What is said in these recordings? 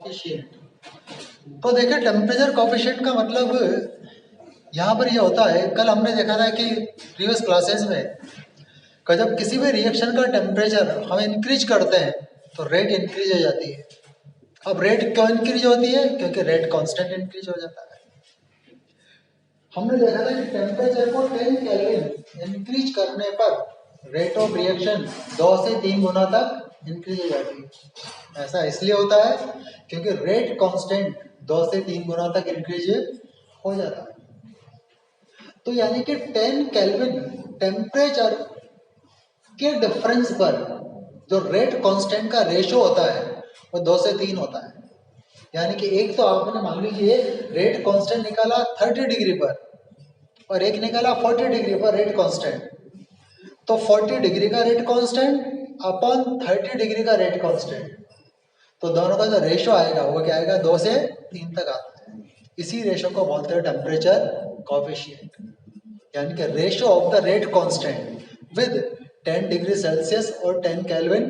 Coefficient. तो देखिए temperature coefficient का मतलब यहाँ पर ये होता है, कल हमने देखा था कि प्रीवियस क्लासेस में कि जब किसी भी रिएक्शन का टेम्परेचर हम इंक्रीज करते हैं तो रेट इंक्रीज हो जाती है। अब रेट क्यों इंक्रीज होती है? क्योंकि रेट कांस्टेंट इंक्रीज हो जाता है। हमने देखा था कि टेम्परेचर को 10 केल्विन इंक्रीज करने पर रेट ऑफ रिएक्शन 2 से 3 गुना तक इंक्रीज हो जाती है। ऐसा इसलिए होता है क्योंकि रेट कांस्टेंट 2 से 3 गुना तक इंक्रीज हो जाता है। तो यानी कि 10 केल्विन टेम्परेचर के डिफरेंस पर जो रेट कांस्टेंट का रेशो होता है वो 2 से 3 होता है। यानी कि एक तो आपने मान लीजिए रेट कांस्टेंट निकाला 30 डिग्री पर और एक निकाला 40 डिग्री पर रेट कांस्टेंट। तो 40 डिग्री का रेट कांस्टेंट अपॉन 30 डिग्री का रेट कांस्टेंट, तो दोनों का जो रेशो आएगा वो क्या आएगा? 2 से 3 तक आता है। इसी रेशो को बोलते हैं टेम्परेचर कोफिशिएंट, यानी कि ratio of the rate constant with 10 degree Celsius और 10 केल्विन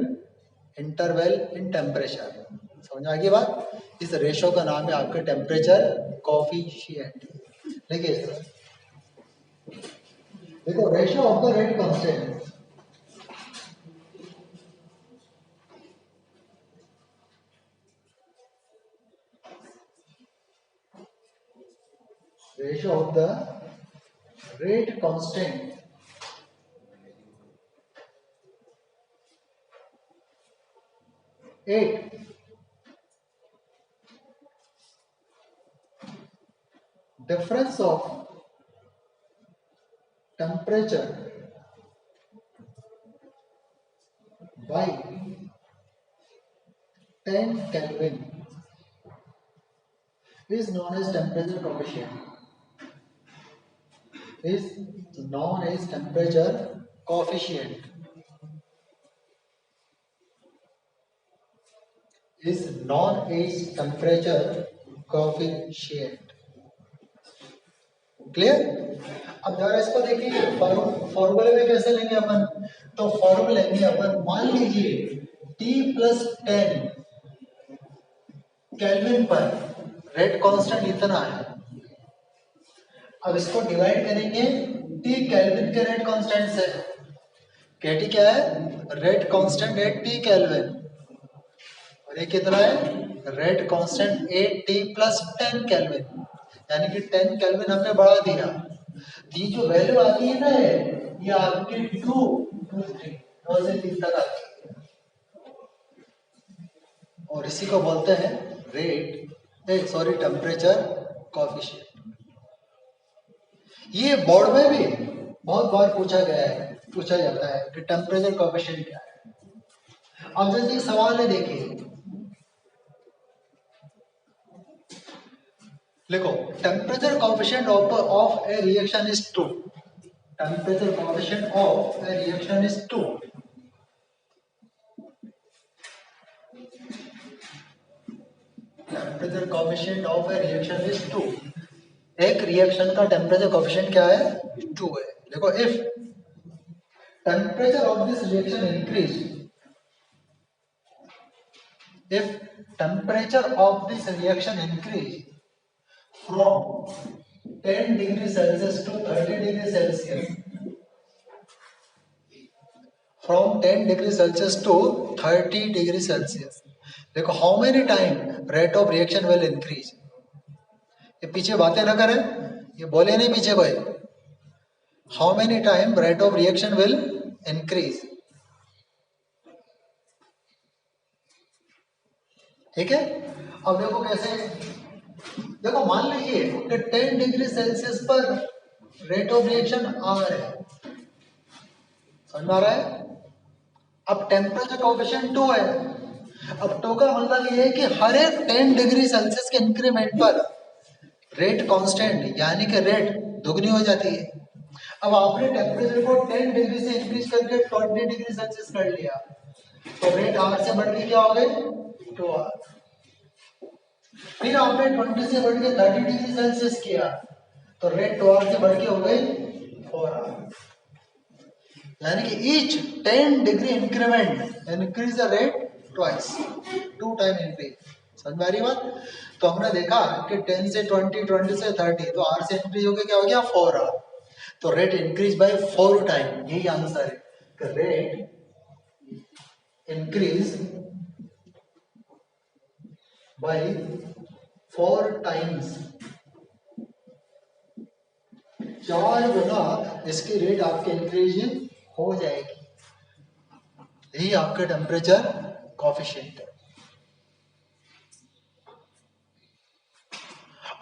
इंटरवल इन टेम्परेचर। समझ आ गई बात? इस रेशो का नाम है आपका टेम्परेचर कोफिशिएंट। देखिए देखो ratio of the rate constant, ratio of the rate constant at difference of temperature by 10 Kelvin is known as temperature coefficient. Is known as temperature coefficient. Is known as temperature coefficient. Clear? अब जरा इसको देखिए फॉर्मूले में कैसे लेंगे अपन? तो फॉर्मूले लेंगे अपन, मान लीजिए T प्लस 10 केल्विन पर रेट कांस्टेंट इतना है। अब इसको डिवाइड करेंगे T केल्विन के रेट कांस्टेंट से। KT क्या है? Rate constant eight T kelvin, और ये कितना है? Rate constant eight T plus 10 kelvin, यानी कि 10 केल्विन हमने बढ़ा दिया। ये जो वैल्यू आती है ना, ये आपकी 2 से 3 तक आती है, और इसी को बोलते हैं टेम्परेचर कोफिशिएंट। ये बोर्ड में भी बहुत बार पूछा जाता है कि टेम्परेचर कोफिशिएंट क्या है। अब जैसे सवाल है, देखिए लिखो temperature coefficient of A reaction is 2। Temperature coefficient of A reaction is 2। Temperature coefficient of A reaction is 2। एक रिएक्शन का टेम्परेचर कोफिशिएंट क्या है? 2 है। देखो if temperature of this reaction increase, if temperature of this reaction increase from 10 degree Celsius to 30 degree Celsius, from 10 degree Celsius to 30 degree Celsius, देखो how many time rate of reaction will increase? ये पीछे बातें ना करें, ये बोले नहीं पीछे कोई। how many time rate of reaction will increase? ठीक है? अब देखो कैसे, देखो मान लीजिए कि 10 डिग्री सेल्सियस पर रेट ऑफ रिएक्शन R है, समझ में आ रहा है? अब टेम्परेचर कोफिशिएंट 2 है। अब 2 का मतलब ये है कि हर एक 10 डिग्री सेल्सियस के इंक्रीमेंट पर रेट कांस्टेंट यानी कि रेट दुगनी हो जाती है। अब आपने टेम्परेचर को 10 डिग्री से इंक्रीज करके 20 डिग्री सेल्सियस कर लिया, तो रेट R से बढ़ के क्या हो गए? 2R। फिर आपने 20 से बढ़ के 30 डिग्री सेल्सियस किया, तो रेट 2R से बढ़ के हो गए 4R। यानी कि each 10 degree increment increase the rate twice, 2 time increase। समझ में आ रही बात? तो हमने देखा कि 10 से 20, 20 से 30, तो R से इंक्रीज होकर क्या हो गया 4R, तो रेट इंक्रीज बाय 4 टाइम, यही आंसर है। रेट इंक्रीज बाय 4 टाइम्स, 4 गुना इसकी रेट आपके इंक्रीज हो जाएगी, यही आपका टेम्परेचर कॉफिशिएंट है।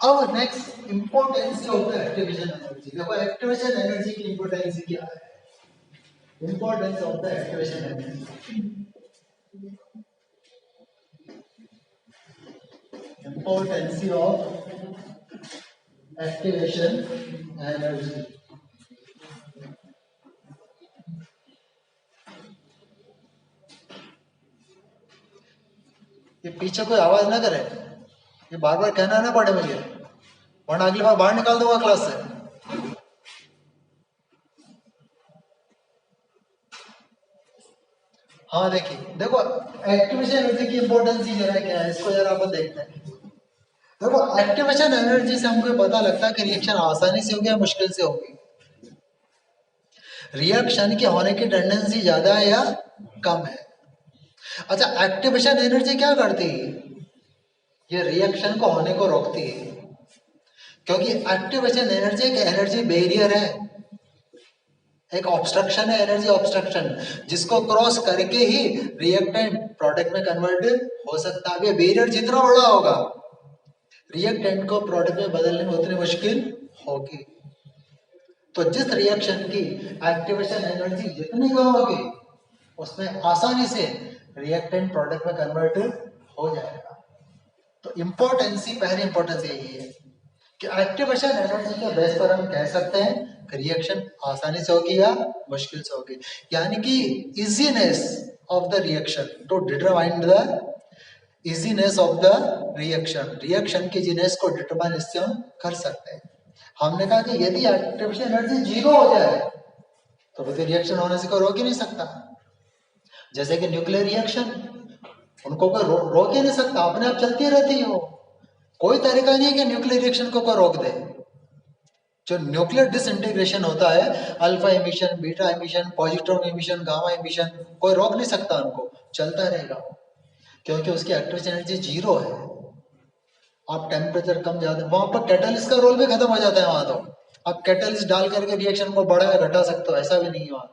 अब नेक्स्ट इंपॉर्टेंस क्या होता है एक्टिवेशन एनर्जी। देखो एक्टिवेशन एनर्जी की इंपॉर्टेंस क्या है, importance of the activation energy, importance of activation energy. ये पीछे कोई आवाज ना करे, ये बार बार कहना ना पड़े मुझे, वरना अगली बार बाहर निकाल दूंगा क्लास से। हाँ देखिए, देखो एक्टिवेशन एनर्जी की इंपॉर्टेंस ही जरा क्या है, इसको जरा अपन देखते हैं। देखो एक्टिवेशन एनर्जी से हमको पता लगता है कि रिएक्शन आसानी से होगी या मुश्किल से होगी। रिएक्शन के होने की टेंडेंसी ज्यादा है या कम है। अच्छा, एक्टिवेशन एनर्जी क्या करती है, ये रिएक्शन को होने को रोकती है, क्योंकि एक्टिवेशन एनर्जी एक एनर्जी बैरियर है, एक ऑब्स्ट्रक्शन है, एनर्जी ऑब्स्ट्रक्शन, जिसको क्रॉस करके ही रिएक्टेंट प्रोडक्ट में कन्वर्ट हो सकता है। ये बैरियर जितना बड़ा होगा रिएक्टेंट को प्रोडक्ट में बदलने में उतनी मुश्किल होगी। तो जिस रिएक्शन की एक्टिवेशन एनर्जी जितनी कम होगी उसमें आसानी से रिएक्टेंट प्रोडक्ट में कन्वर्ट हो जाएगा। तो इंपॉर्टेंसी, पहली इंपॉर्टेंस यही है कि एक्टिवेशन एनर्जी के बेस पर हम कह सकते हैं कि रिएक्शन आसानी से होगी या मुश्किल से होगी, यानी कि easiness of the reaction to determine the easiness of the reaction, reaction की इजीनेस को डिटरमाइन इससे हम कर सकते हैं। हमने कहा कि यदि एक्टिवेशन एनर्जी जीरो हो जाए तो फिर रिएक्शन होने से कोई रोक ही नहीं सकता। जैसे कि न्यूक्लियर रिएक्शन, उनको कोई रोक ही नहीं सकता, अपने आप चलती रहती है, वो कोई तरीका नहीं है कि न्यूक्लियर रिएक्शन को कोई रोक दे। जो न्यूक्लियर डिसइंटीग्रेशन होता है, alpha emission, beta emission, positron emission, gamma emission, कोई रोक नहीं सकता, उनको चलता रहेगा, क्योंकि उसकी एक्टिवेशन एनर्जी जीरो है। आप टेम्परेचर कम ज्यादा, वहां पर कैटलिस्ट का रोल भी खत्म हो जाता है वहां तो, आप कैटलिस्ट डाल करके रिएक्शन को बढ़ा या घटा सकते हो, ऐसा भी नहीं है वहां।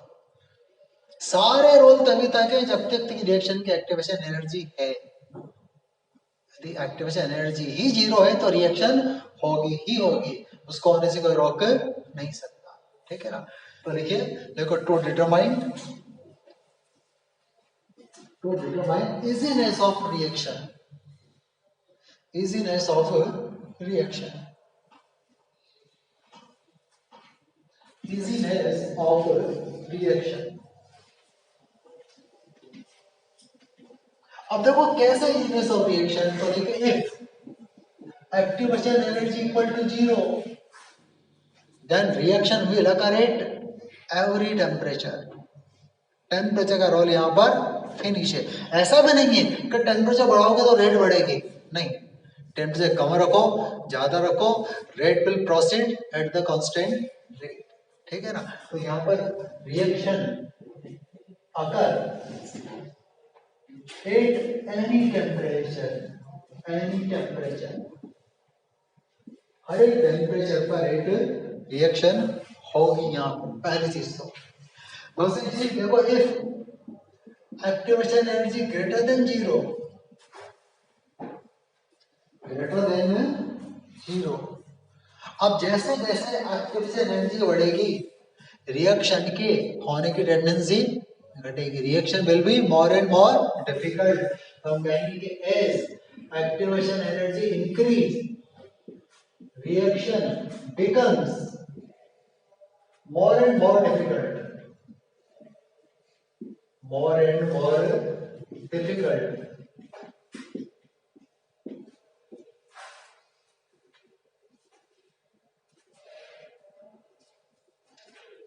सारे रोल तभी तक है जब तक रिएक्शन की एक्टिवेशन एनर्जी है। यदि एक्टिवेशन एनर्जी ही जीरो है तो रिएक्शन होगी ही होगी, उसको होने से कोई रोक नहीं सकता। ठीक है ना? तो देखिए, देखो to determine easiness of reaction, easiness of reaction, easiness of reaction। अब देखो कैसे easiness of reaction, तो देखिए if activation energy equal to 0 then reaction will occur at every temperature। Temperature का रोल यहाँ पर फिनिश है। ऐसा भी नहीं है कि टेम्परेचर बढ़ाओगे तो रेट बढ़ेगी, नहीं, टेम्परेचर कम रखो ज्यादा रखो, rate will proceed at the constant rate. ठीक है ना? तो यहाँ पर रिएक्शन अगर at any temperature, any temperature, हर एक टेम्परेचर पर एक रिएक्शन होगी यहाँ पर, पहली चीज। तो दूसरी चीज देखो, if activation energy greater than zero, greater than zero, अब जैसे जैसे एक्टिवेशन एनर्जी बढ़ेगी रिएक्शन के होने की टेंडेंसी घटेगी, reaction will be more and more difficult. हम कहेंगे कि as activation energy increase reaction becomes more and more difficult, more and more difficult।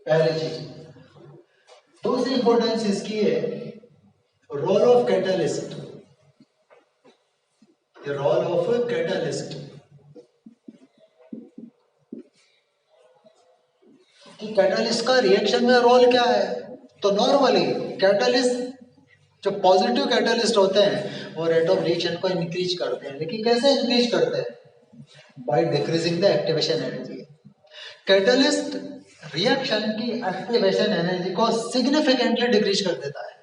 पहली चीज। दूसरी इंपॉर्टेंस इसकी है role of catalyst. Role of catalyst, कि कैटलिस्ट का रिएक्शन में रोल क्या है। तो नॉर्मली कैटलिस्ट, जो पॉजिटिव कैटलिस्ट होते हैं वो रेट ऑफ रिएक्शन को इंक्रीज करते हैं, लेकिन कैसे इंक्रीज करते हैं? By decreasing the activation energy. Catalyst reaction की एक्टिवेशन एनर्जी को सिग्निफिकेंटली डिक्रीज कर देता है।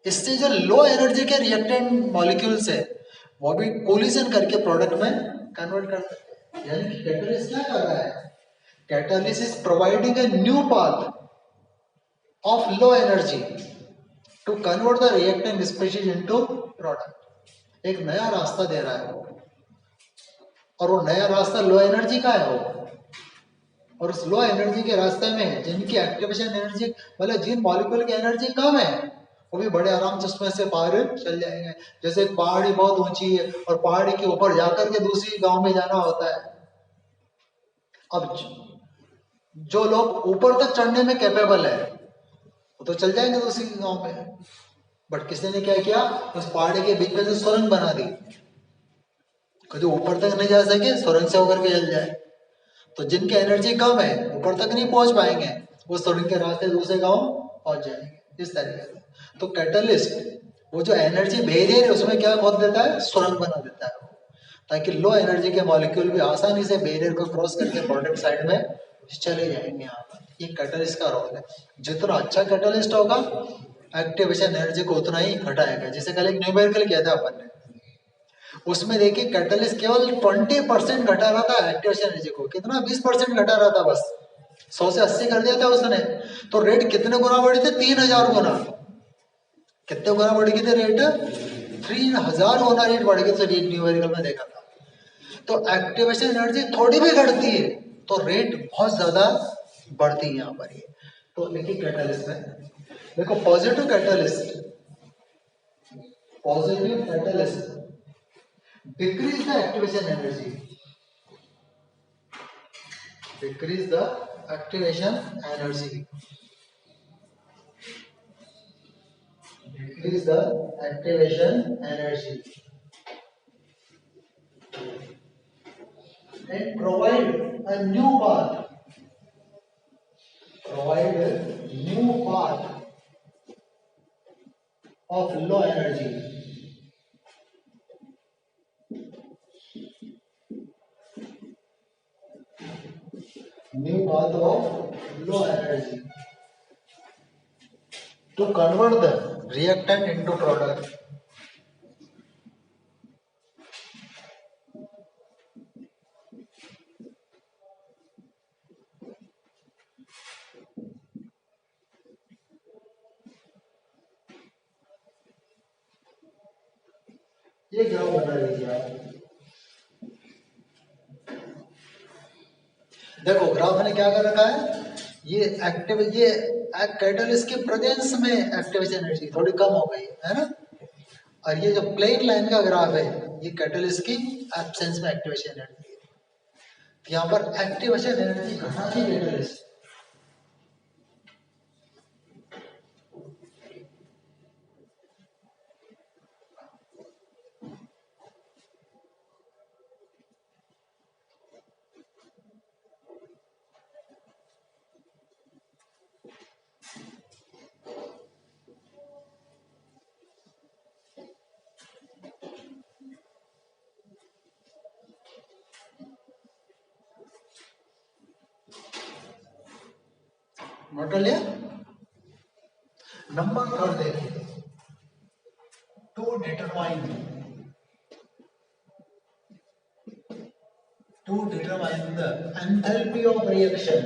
इससे जो लो एनर्जी के रिएक्टेंट मॉलिक्यूल्स है वो भी कोलिजन करके प्रोडक्ट में कन्वर्ट कर सकते हैं। यानी कि कैटलिस्ट क्या कर रहा है? Catalyst is providing a new path of low energy to convert the reactant species into product. एक नया रास्ता दे रहा है वो, और वो नया रास्ता लो एनर्जी का है वो। और उस लो एनर्जी के रास्ते में जिनकी एक्टिवेशन एनर्जी, मतलब जिन मॉलिक्यूल की एनर्जी कम है, वो भी बड़े आराम से उसमें से पार चल जाएंगे। जैसे एक पहाड़ी बहुत ऊंची है और पहाड़ी के ऊपर जाकर के दूसरी गांव में जाना होता है। अब जो लोग ऊपर तक चढ़ने में कैपेबल है वो तो चल जाएंगे दूसरी गांव में, बट किसी ने क्या किया, उस पहाड़ी के बीच में से सुरंग बना दी, कभी ऊपर तक नहीं जा सके, सुरंग से होकर के चल जाए। तो जिनकी एनर्जी कम है ऊपर तक नहीं पहुंच पाएंगे, वो सुरंग के रास्ते दूसरे गांव पहुंच जाएंगे। इस तरीके से तो कैटलिस्ट वो जो एनर्जी बैरियर है उसमें क्या खोद देता है? सुरंग बना देता है, ताकि लो एनर्जी के मॉलिक्यूल भी आसानी से बैरियर को क्रॉस करके प्रोडक्ट साइड में चले जाएंगे। यहाँ पर ये कैटलिस्ट का रोल है। जितना अच्छा कैटलिस्ट होगा एक्टिवेशन एनर्जी को उतना ही घटाएगा। जैसे कल एक न्यूमेरिकल किया था अपन ने, उसमें देखिए कैटलिस्ट केवल 20% घटा रहा था एक्टिवेशन एनर्जी को। कितना? 20% घटा रहा था बस। 100 से 80 कर दिया था उसने। तो रेट कितने गुना बढ़े थे? 3000 गुना। कितने गुना बढ़ गए थे रेट? 3000 गुना रेट बढ़ गए थे, न्यूमेरिकल में देखा था। तो एक्टिवेशन एनर्जी थोड़ी भी घटती है तो रेट बहुत ज्यादा बढ़ती है यहाँ पर। ये तो देखिए कैटलिस्ट में देखो, positive catalyst decrease the activation energy, decrease the activation energy, decrease the activation energy, and provide a new path, provide a new path of low energy, new path of low energy to convert the reactant into product. ये graph बना लीजिए आप। देखो graph ने क्या कर रखा है, ये कैटलिस्ट के प्रेजेंस में एक्टिवेशन एनर्जी थोड़ी कम हो गई है ना, और ये जो प्लेन लाइन का ग्राफ है ये कैटलिस्ट की एब्सेंस में एक्टिवेशन एनर्जी है। यहाँ पर एक्टिवेशन एनर्जी घटा दी कैटलिस्ट। नोट लिया? नंबर 3 देखिए, to determine the enthalpy of reaction,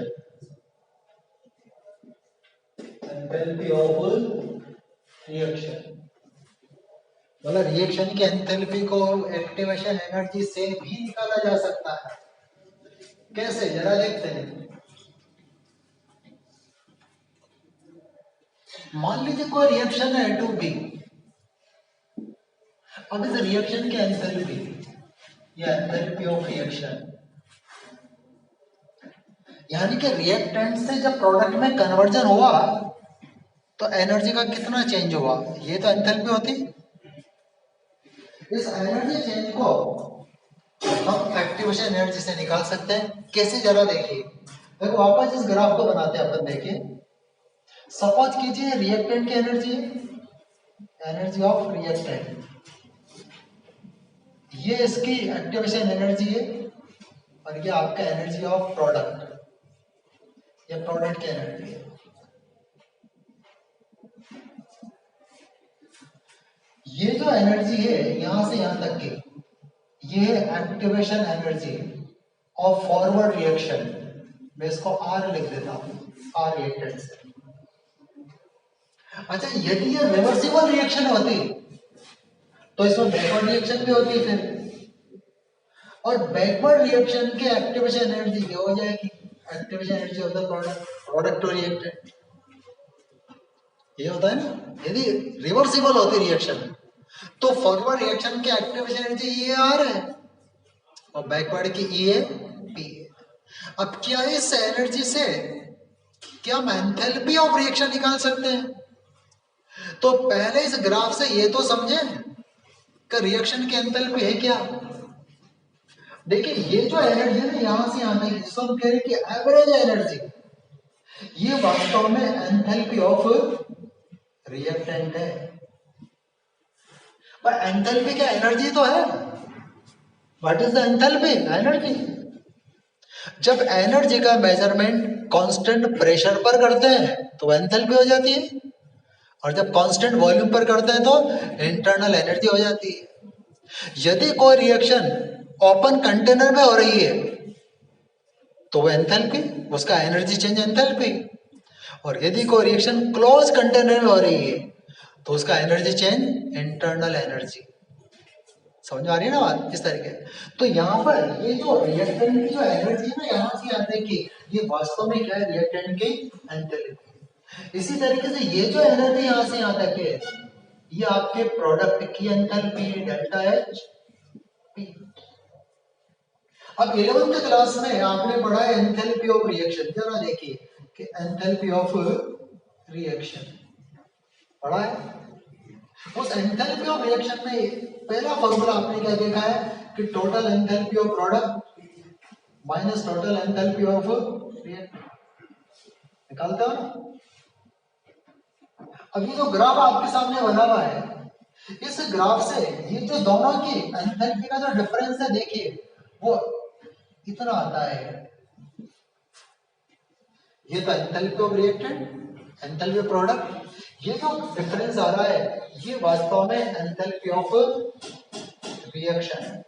enthalpy of reaction मतलब रिएक्शन की एंथैल्पी को एक्टिवेशन एनर्जी से भी निकाला जा सकता है। कैसे? जरा देखते हैं। मान लीजिए कोई रिएक्शन है A2B, अब इस रिएक्शन की एंथैल्पी या एंथैल्पी ऑफ रिएक्शन, यानी कि रिएक्टेंट से जब प्रोडक्ट में कन्वर्जन हुआ तो एनर्जी का कितना चेंज हुआ, ये तो एंथैल्पी होती। इस एनर्जी चेंज को हम एक्टिवेशन एनर्जी से निकाल सकते हैं। कैसे, जरा देखिए। देखो वापस इस ग्राफ को बनाते हैं अपन। देखिए सपोज कीजिए रिएक्टेंट की एनर्जी है, एनर्जी ऑफ रिएक्टेंट, ये इसकी एक्टिवेशन एनर्जी है, और ये आपका एनर्जी ऑफ प्रोडक्ट, ये प्रोडक्ट की एनर्जी है। ये जो एनर्जी है यहां से यहां तक की, ये activation energy of forward reaction. मैं इसको आर लिख देता हूं, आर रिएक्टेंट से। अच्छा, यदि ये रिवर्सिबल रिएक्शन होती तो इसमें बैकवर्ड रिएक्शन भी होती फिर, और बैकवर्ड रिएक्शन के एक्टिवेशन एनर्जी क्या हो जाएगी, activation energy of the product, product to reactant, ये होता है ना। यदि रिवर्सिबल होती रिएक्शन तो फॉरवर्ड रिएक्शन की एक्टिवेशन एनर्जी ये आर है और बैकवर्ड की ई है पी है। अब क्या इस एनर्जी से क्या हम एंथैल्पी ऑफ रिएक्शन निकाल सकते हैं? तो पहले इस ग्राफ से ये तो समझे कि रिएक्शन की एंथैल्पी है क्या। देखिए ये जो एनर्जी है ना यहां से यहां तक, जिसको हम कह रहे हैं कि एवरेज एनर्जी, ये वास्तव में एंथैल्पी ऑफ रिएक्टेंट है। पर एंथैल्पी क्या एनर्जी तो है। What is the enthalpy? Energy. जब एनर्जी का मेजरमेंट कांस्टेंट प्रेशर पर करते हैं तो एंथैल्पी हो जाती है, और जब कांस्टेंट वॉल्यूम पर करते हैं तो इंटरनल एनर्जी हो जाती है। यदि कोई रिएक्शन ओपन कंटेनर में हो रही है तो वो एंथैल्पी, उसका एनर्जी चेंज एंथैल्पी, और यदि कोई रिएक्शन क्लोज कंटेनर में हो रही है तो उसका एनर्जी चेंज इंटरनल एनर्जी। समझ में आ रही है ना बात? इस तरीके। तो यहाँ पर ये जो रिएक्टेंट की जो एनर्जी है ना यहां से यहाँ तक की, ये वास्तव में क्या है, रिएक्टेंट की एंथैल्पी। इसी तरीके से ये जो एनर्जी यहां से यहां तक है, ये आपके प्रोडक्ट की एंथैल्पी डेल्टा एच पी। अब 11th क्लास में आपने पढ़ा है एंथैल्पी ऑफ रिएक्शन। जरा देखिए कि एंथैल्पी ऑफ रिएक्शन पढ़ा है। उस एंथैल्पी ऑफ रिएक्शन में पहला फॉर्मूला आपने क्या देखा है कि total enthalpy of product minus total enthalpy of reactant, निकालते हो ना। अब ये जो ग्राफ आपके सामने बना हुआ है, इस ग्राफ से ये जो दोनों की एंथैल्पी का जो डिफरेंस है देखिए वो इतना आता है। ये तो enthalpy of reactant, enthalpy of product, ये जो डिफरेंस आ रहा है ये वास्तव में एंथैल्पी ऑफ रिएक्शन है।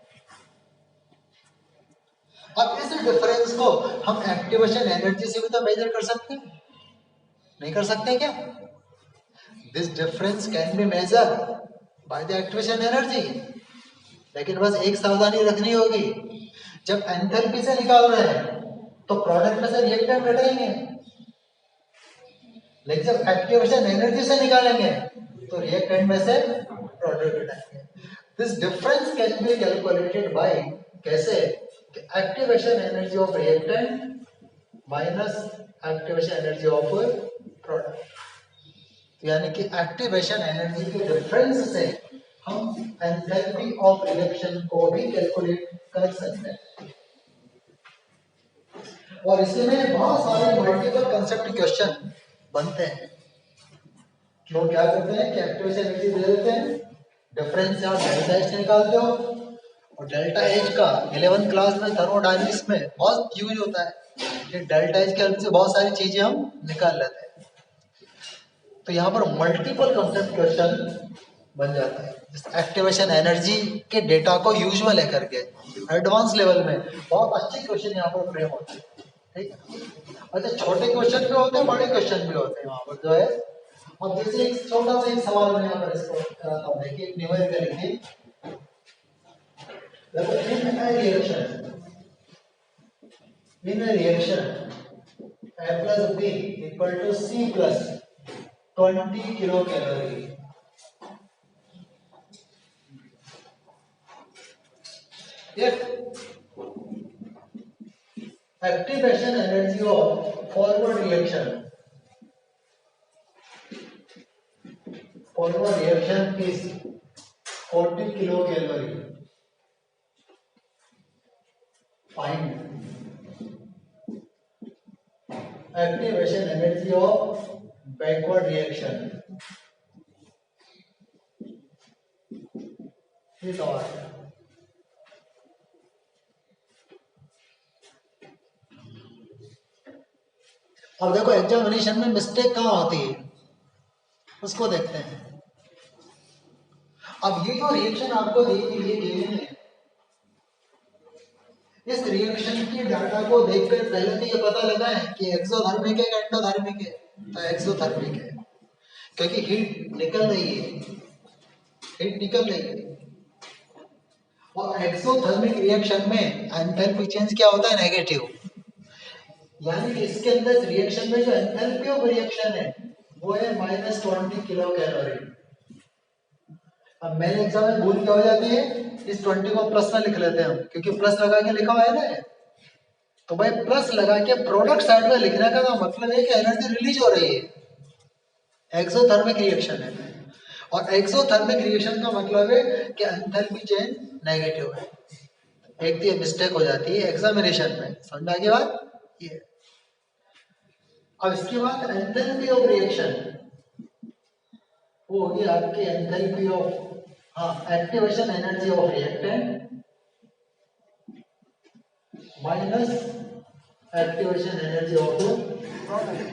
अब इस डिफरेंस को हम एक्टिवेशन एनर्जी से भी तो मेजर कर सकते हैं, नहीं कर सकते क्या? This difference can B measure by the activation energy. लेकिन बस एक सावधानी रखनी होगी, जब एंथैल्पी से निकाल रहे हैं तो प्रोडक्ट में से रिएक्टेंट घटाएंगे, लेकिन जब एक्टिवेशन एनर्जी से निकालेंगे तो रिएक्टेंट में से प्रोडक्ट घटाएंगे। This difference can be calculated by, कैसे? Activation energy of reactant minus activation energy of product, यानी कि एक्टिवेशन एनर्जी के डिफरेंस से हम एंथैल्पी ऑफ रिएक्शन को भी कैलकुलेट कर सकते हैं। और इसमें बहुत सारे मल्टीपल कंसेप्ट क्वेश्चन बनते हैं। लोग क्या करते हैं कि एक्टिवेशन एनर्जी दे देते हैं, डिफरेंस आप डेल्टा एच निकालते हो, और डेल्टा एच का 11th क्लास में थर्मोडायनेमिक्स में बहुत यूज होता है कि डेल्टा एच के हेल्प से बहुत सारी चीजें हम निकाल लेते हैं। तो यहाँ पर मल्टीपल कंसेप्ट क्वेश्चन बन जाता है। एक्टिवेशन एनर्जी के डेटा को यूज में लेकर के एडवांस लेवल में बहुत अच्छे क्वेश्चन यहाँ पर फ्रेम होते हैं। ठीक है। अच्छा, छोटे क्वेश्चन भी होते हैं, बड़े क्वेश्चन भी होते हैं वहाँ पर जो है। अब जैसे एक छोटा सा एक सवाल मैं यहाँ पर इसको कराता हूँ, देखिए न्यूमेरिकल लिखिए। In a reaction, A plus B equal to C plus 20 kilocalorie. If activation energy of forward reaction is 40 kilo calorie. Find activation energy of backward reaction. ये सवाल है। अब देखो एग्जामिनेशन में मिस्टेक कहाँ होती है उसको देखते हैं। अब ये जो रिएक्शन आपको दी ये गिवन है, इस रिएक्शन की डाटा को देखकर पहले तो ये पता लगा है कि एक्सोथर्मिक है एंडोथर्मिक है। तो एक्सोथर्मिक है क्योंकि हीट निकल रही है, हीट निकल रही है। और एक्सोथर्मिक रिएक्शन में एंथैल्पी चेंज क्या होता है? नेगेटिव। यानी कि इसके अंदर रिएक्शन में जो एंथैल्पी ऑफ रिएक्शन है वो है -20 किलो कैलोरी। अब मेरे एग्जाम में भूल क्या हो जाती है, इस 20 को प्लस में लिख लेते हैं हम, क्योंकि प्लस लगा के लिखा हुआ है ना। तो भाई प्लस लगा के प्रोडक्ट साइड में लिखने का मतलब है कि एनर्जी रिलीज हो रही है, एक्सोथर्मिक रिएक्शन है। और एक्सोथर्मिक रिएक्शन का मतलब है कि एंथैल्पी चेंज नेगेटिव है। एक तो मिस्टेक हो जाती है एग्जामिनेशन में, समझ आ गई बात ये। अब इसके बाद एंथैल्पी ऑफ रिएक्शन वो होगी आपकी enthalpy of activation energy of reactant minus activation energy of product.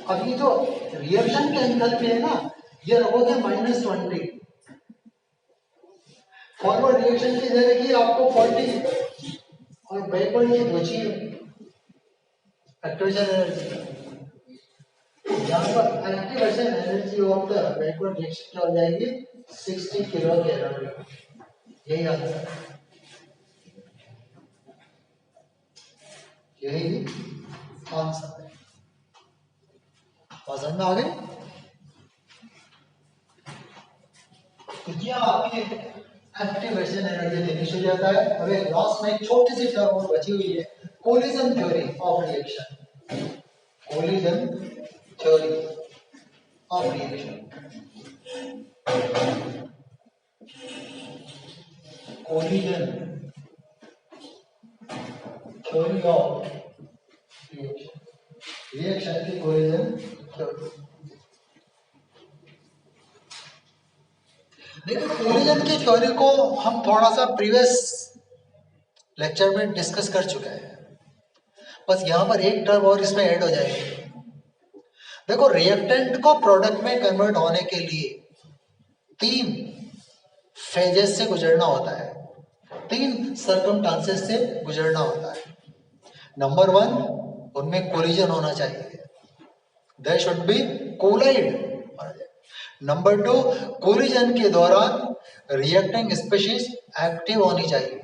अब ये जो रिएक्शन की एंथैल्पी है ना, ये रखोगे -20। फॉरवर्ड रिएक्शन की दे रखी आपको 40 और बैकवर्ड ये बची एक्टिवेशन एनर्जी। यहाँ पर activation energy of the backward reaction क्या हो जाएगी? 60 किलो कैलोरी। यही आंसर है, यही आंसर है। समझ में आ गई? तो ये आपकी एक्टिवेशन एनर्जी फिनिश हो जाता है। अब एक लास्ट में एक छोटी सी टर्म और बची हुई है, collision theory of reaction. Collision theory of reaction. Collision theory of reaction, reaction की कोलिजन थ्योरी। देखो कोलिजन की थ्योरी को हम थोड़ा सा प्रीवियस लेक्चर में डिस्कस कर चुके हैं, बस यहां पर एक टर्म और इसमें ऐड हो जाएगी। देखो रिएक्टेंट को प्रोडक्ट में कन्वर्ट होने के लिए 3 फेजेस से गुजरना होता है, 3 सर्कमस्टांसेस से गुजरना होता है। नंबर 1, उनमें कोलिजन होना चाहिए, there should be collide. Number 2, collision के दौरान रिएक्टिंग स्पीशीज एक्टिव होनी चाहिए।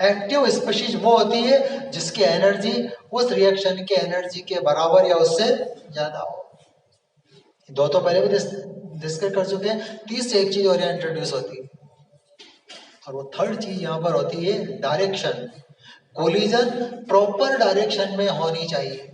एक्टिव स्पीशीज वो होती है जिसकी एनर्जी उस रिएक्शन के एनर्जी के बराबर या उससे ज्यादा हो। दो तो पहले भी डिस्कस कर चुके हैं। तीसरी एक चीज और यहाँ इंट्रोड्यूस होती है, और वो थर्ड चीज यहाँ पर होती है डायरेक्शन। कोलिजन प्रॉपर डायरेक्शन में होनी चाहिए।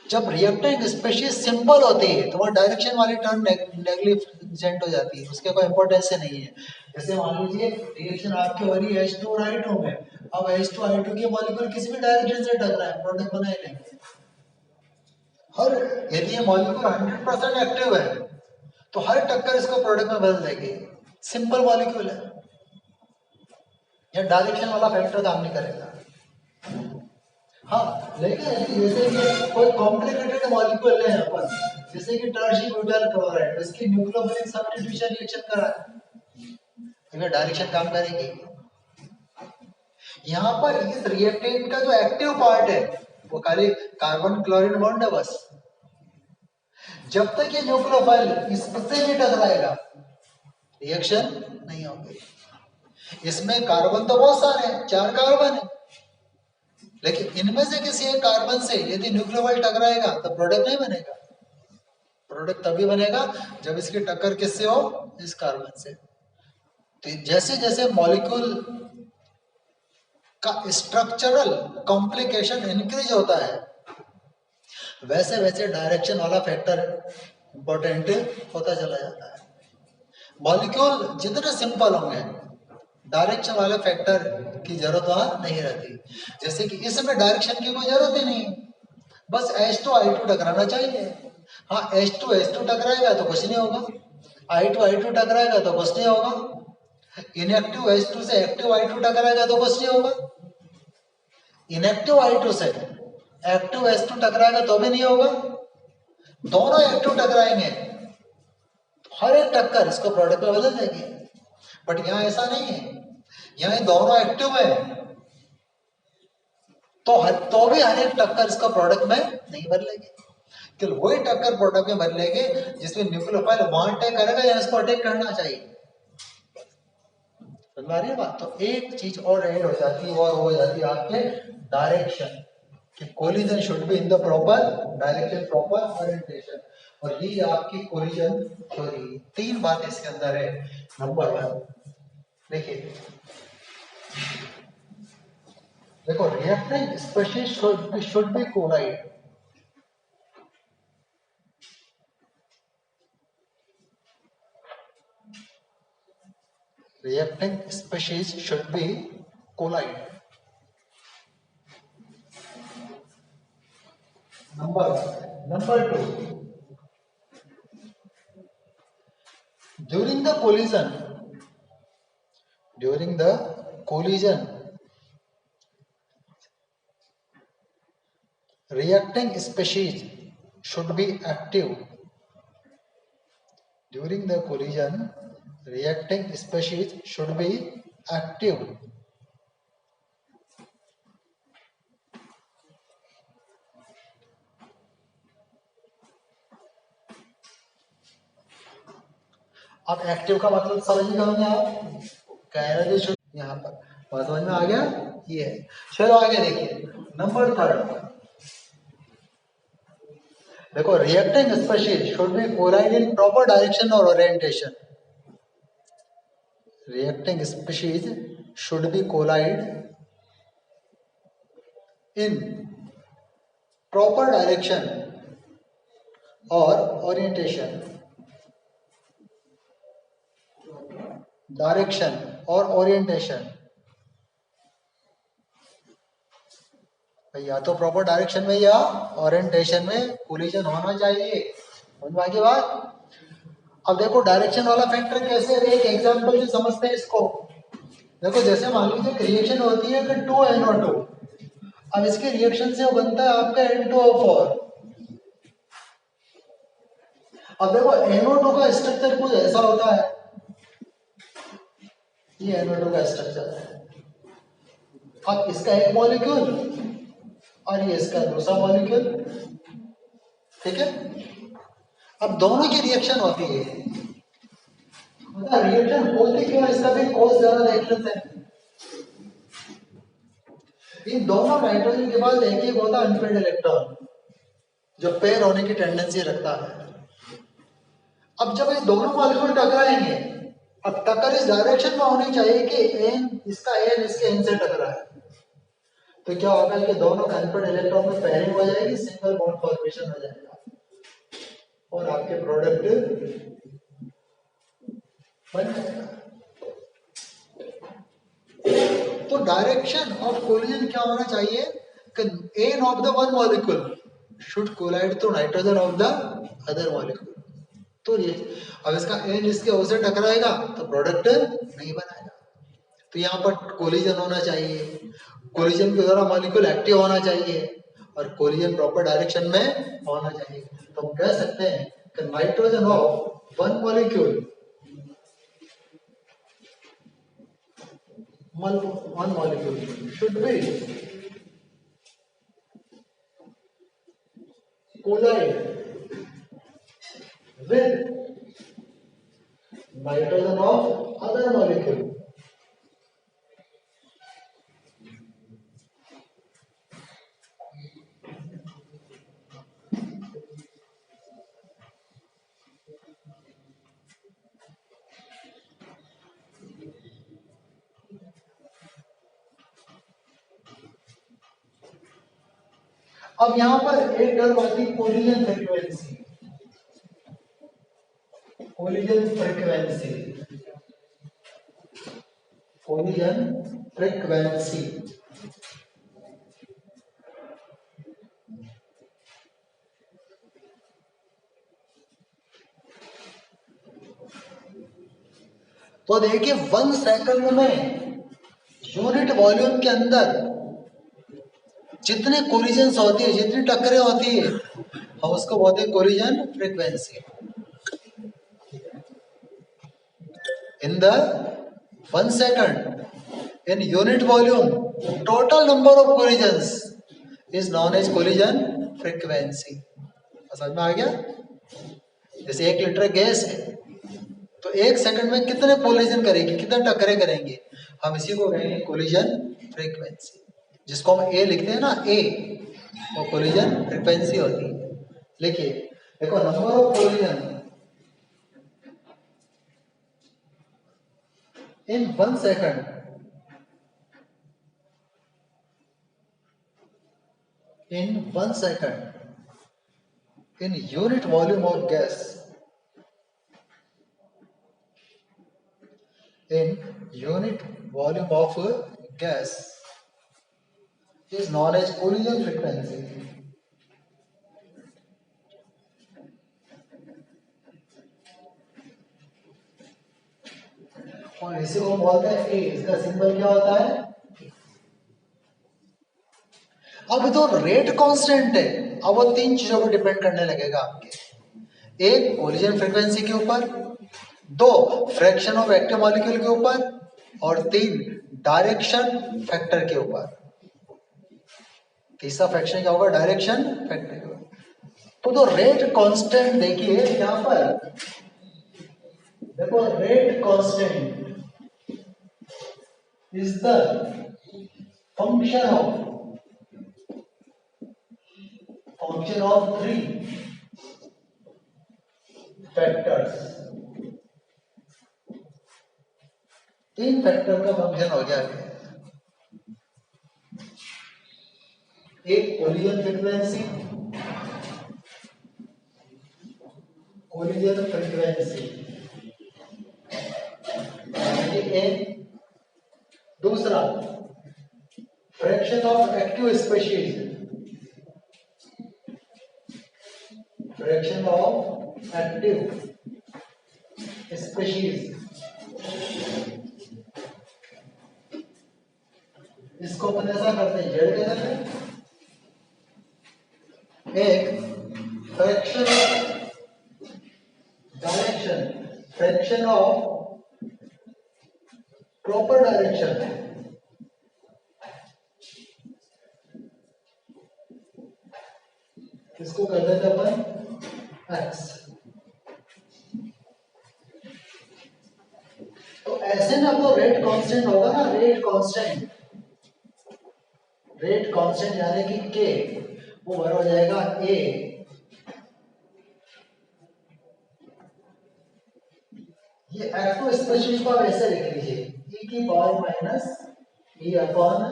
जब रिएक्टिंग स्पीशीज सिंपल होती है तो वह डायरेक्शन वाली टर्म नेग्लिजेंट हो जाती है, उसके कोई इंपॉर्टेंस नहीं है। जैसे मान लीजिए रिएक्शन आपकी हो रही है H2 और I2 में, अब H2 I2 के मॉलिक्यूल किसी भी डायरेक्शन से टकरा है, प्रोडक्ट बना ही नहीं। हर यदि ये मॉलिक्यूल 100% एक्टिव है तो हर टक्कर इसको प्रोडक्ट में बदल देगी, सिंपल मॉलिक्यूल है, यह डायरेक्शन वाला फैक्टर काम नहीं करेगा। हाँ, लेकिन जैसे कि कोई कॉम्प्लिकेटेड मॉलिक्यूल है अपन, जैसे कि टर्शी ब्यूटाइल क्लोराइड, इसकी न्यूक्लियोफिलिक सब्स्टिट्यूशन रिएक्शन करा है, डायरेक्शन काम करेगी। यहाँ पर इस रिएक्टेंट का जो एक्टिव पार्ट है वो खाली कार्बन क्लोरीन बॉन्ड है बस। जब तक ये न्यूक्लियोफाइल इससे नहीं टकराएगा रिएक्शन नहीं होगी। इसमें कार्बन तो बहुत सारे हैं, 4 कार्बन है, लेकिन इनमें से किसी एक कार्बन से यदि न्यूक्लियोफाइल टकराएगा तो प्रोडक्ट नहीं बनेगा। प्रोडक्ट तभी बनेगा जब इसकी टक्कर किससे हो? इस कार्बन से। तो जैसे जैसे मॉलिक्यूल का स्ट्रक्चरल कॉम्प्लिकेशन इंक्रीज होता है वैसे वैसे डायरेक्शन वाला फैक्टर इंपॉर्टेंट होता चला जाता है। मॉलिक्यूल जितने सिंपल होंगे डायरेक्शन वाले फैक्टर की जरूरत वहां नहीं रहती। जैसे कि इसमें डायरेक्शन की कोई जरूरत ही नहीं, बस H2 I2 टकराना चाहिए। हाँ, H2 टकराएगा तो कुछ नहीं होगा, I2 टकराएगा तो कुछ नहीं होगा, इनएक्टिव H2 से एक्टिव I2 टकराएगा तो कुछ नहीं होगा, इनएक्टिव I2 से एक्टिव H2 टकराएगा तो भी नहीं होगा। दोनों एक्टिव टकराएंगे, हर एक टक्कर इसको प्रोडक्ट में बदल देगी। बट यहाँ ऐसा नहीं है, यहाँ दोनों एक्टिव है तो भी हर एक टक्कर इसका प्रोडक्ट में नहीं बदलेगी। केवल वही टक्कर प्रोडक्ट में बदलेगी जिसमें न्यूक्लियोफाइल वहां अटैक करेगा या इसको अटैक करना चाहिए। समझ आ रही है बात? तो एक चीज और ऐड हो जाती है और हो जाती है आपके डायरेक्शन कि collision should be in the proper direction, proper orientation. और ये आपकी कोलिजन थ्योरी। तीन बात इसके अंदर है। नंबर 1 देखिए, देखो reacting species should be collide. Reacting species should be collide. Number 1. Number 2. During the collision, reacting species should be active. During the collision, reacting species should be active. अब active का मतलब समझ गए होंगे आप, कैरोजेशन यहाँ पर बात समझ में आ गया। ये है, चलो आगे देखिए। नंबर 3, देखो reacting species should be collide in proper direction और orientation. Reacting species should be collide in proper direction और ओरिएंटेशन। डायरेक्शन और ओरिएंटेशन, या तो प्रॉपर डायरेक्शन में या ओरिएंटेशन में कोलिजन होना चाहिए। समझ में आ गई बात? अब देखो डायरेक्शन वाला फैक्टर कैसे है, एक एग्जांपल से समझते हैं इसको। देखो जैसे मान लीजिए रिएक्शन होती है कि 2NO2, अब इसके रिएक्शन से बनता है आपका N2O4। अब देखो NO2 का स्ट्रक्चर कुछ ऐसा होता है, ये NO2 का स्ट्रक्चर है। अब इसका एक मॉलिक्यूल और ये इसका दूसरा मॉलिक्यूल, ठीक है। अब दोनों की रिएक्शन होती है, मतलब रिएक्शन होती क्यों, इसका भी कॉज ज्यादा देख लेते हैं। इन दोनों नाइट्रोजन के पास एक होता है अनपेयर्ड इलेक्ट्रॉन जो पेयर होने की टेंडेंसी रखता है। अब जब ये दोनों मॉलिक्यूल टकराएंगे, अब टक्कर इस डायरेक्शन में होनी चाहिए कि एन इसका एन इसके एन से टकराए, तो क्या होगा कि दोनों अनपेयर्ड इलेक्ट्रॉन में पेयरिंग हो जाएगी, सिंगल बॉन्ड फॉर्मेशन हो जाएगा और आपके प्रोडक्ट बन जाएगा। तो डायरेक्शन ऑफ कोलिजन क्या होना चाहिए कि N of the one molecule should collide to nitrogen of the other molecule. तो ये अब इसका एन इसके ओ से टकराएगा तो प्रोडक्ट नहीं बनाएगा। तो यहाँ पर कोलिजन होना चाहिए, कोलिजन के द्वारा मॉलिक्यूल एक्टिव होना चाहिए और कोलिजन प्रॉपर डायरेक्शन में होना चाहिए। तो हम कह सकते हैं कि nitrogen of one molecule should be collide with nitrogen of other molecule. अब यहां पर एक टर्म आती है collision frequency. Collision frequency, collision frequency. तो देखिए 1 सेकंड में यूनिट वॉल्यूम के अंदर जितने कोलिजन्स होती है, जितनी टक्करें होती है, हम उसको बोलते हैं collision frequency. In the 1 second in unit volume, total number of collisions is known as collision frequency। समझ में आ गया? जैसे 1 लीटर गैस है तो 1 सेकंड में कितने कोलिजन करेगी, कितने टक्करें करेंगे, हम इसी को कहेंगे कोलिजन फ्रीक्वेंसी, जिसको हम ए लिखते हैं ना, ए, वो कोलिजन फ्रीक्वेंसी होती है। लिखिए, देखो number of collision in 1 second, in 1 second in unit volume of gas, in unit volume of gas is known as collision frequency। और इसी को बोलते हैं ए, इसका सिंबल क्या होता है? अब तो रेट कांस्टेंट है, अब वो 3 चीजों पर डिपेंड करने लगेगा आपके, 1 कोलिजन फ्रीक्वेंसी के ऊपर, 2 फ्रैक्शन ऑफ एक्टिव मॉलिक्यूल के ऊपर, और 3 डायरेक्शन फैक्टर के ऊपर। तीसरा फ्रैक्शन क्या होगा? डायरेक्शन फैक्टर के ऊपर। तो रेट कांस्टेंट देखिए यहां पर, देखो rate constant is the function of 3 factors। 3 factor का फंक्शन हो गया। एक कोलिजन फ्रीक्वेंसी, कोलिजन फ्रीक्वेंसी एक, दूसरा fraction of active species, fraction of active species, इसको अपन ऐसा करते हैं, जेड के हैं। एक fraction of direction, fraction of proper direction, इसको कर देते अपन एक्स। तो ऐसे में आपको रेट कांस्टेंट होगा ना, रेट कांस्टेंट, रेट कांस्टेंट यानी कि के, वो बराबर हो जाएगा ए, ये एक्टिव स्पीशीज को आप ऐसे लिख लीजिए, e की power minus e upon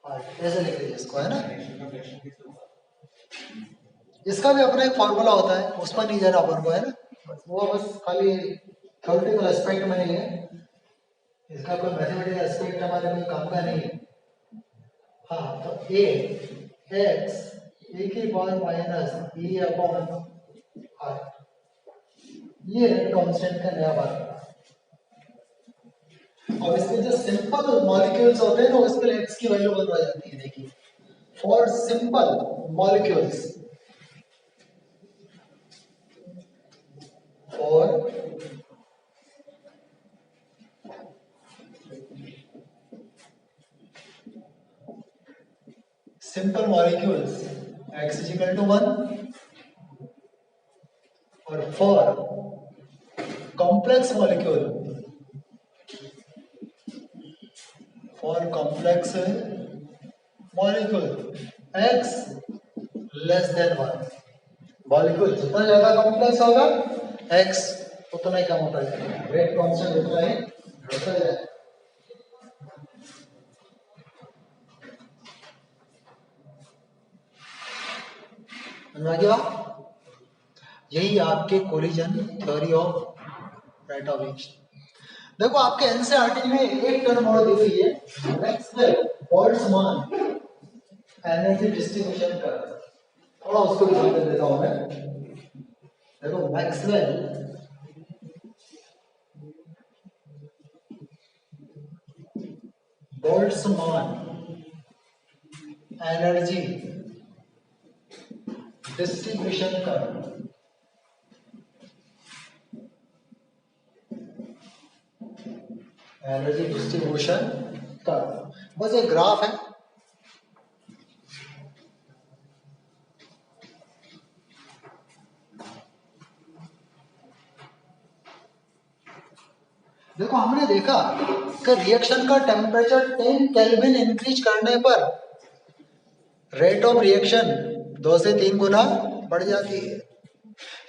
R, ऐसे लिख लीजिए इसको, है ना। इसका भी अपना एक फॉर्मूला होता है, उस पर नहीं जाना अपन को, है ना, वो बस खाली थ्योरेटिकल एस्पेक्ट में नहीं है, इसका कोई मैथमेटिकल एस्पेक्ट हमारे में काम का नहीं है। हाँ, तो ए एक्स e की power minus e upon R, ये रेट कांस्टेंट का नया बात। अब इसमें जो सिंपल मॉलिक्यूल्स होते हैं ना, उसके लिए x की वैल्यू बदल जाती है। देखिए, for simple molecules, for simple molecules x is equal to 1, और for complex molecule, for complex molecule x less than 1। Molecule जितना ज्यादा कॉम्प्लेक्स होगा x उतना ही कम होता है, रेट कांस्टेंट उतना ही बढ़ता जाए। यही आपके collision theory of rate of reaction. देखो आपके एनसीईआरटी में एक टर्म और दी हुई है, मैक्सवेल बोल्ट्जमान एनर्जी डिस्ट्रीब्यूशन का, थोड़ा उसको भी समझ देता हूं मैं। देखो मैक्सवेल बोल्ट्जमान एनर्जी डिस्ट्रीब्यूशन का एनर्जी डिस्ट्रीब्यूशन का बस एक ग्राफ है। देखो हमने देखा कि रिएक्शन का टेम्परेचर 10 केल्विन इंक्रीज करने पर रेट ऑफ रिएक्शन 2 से 3 गुना बढ़ जाती है,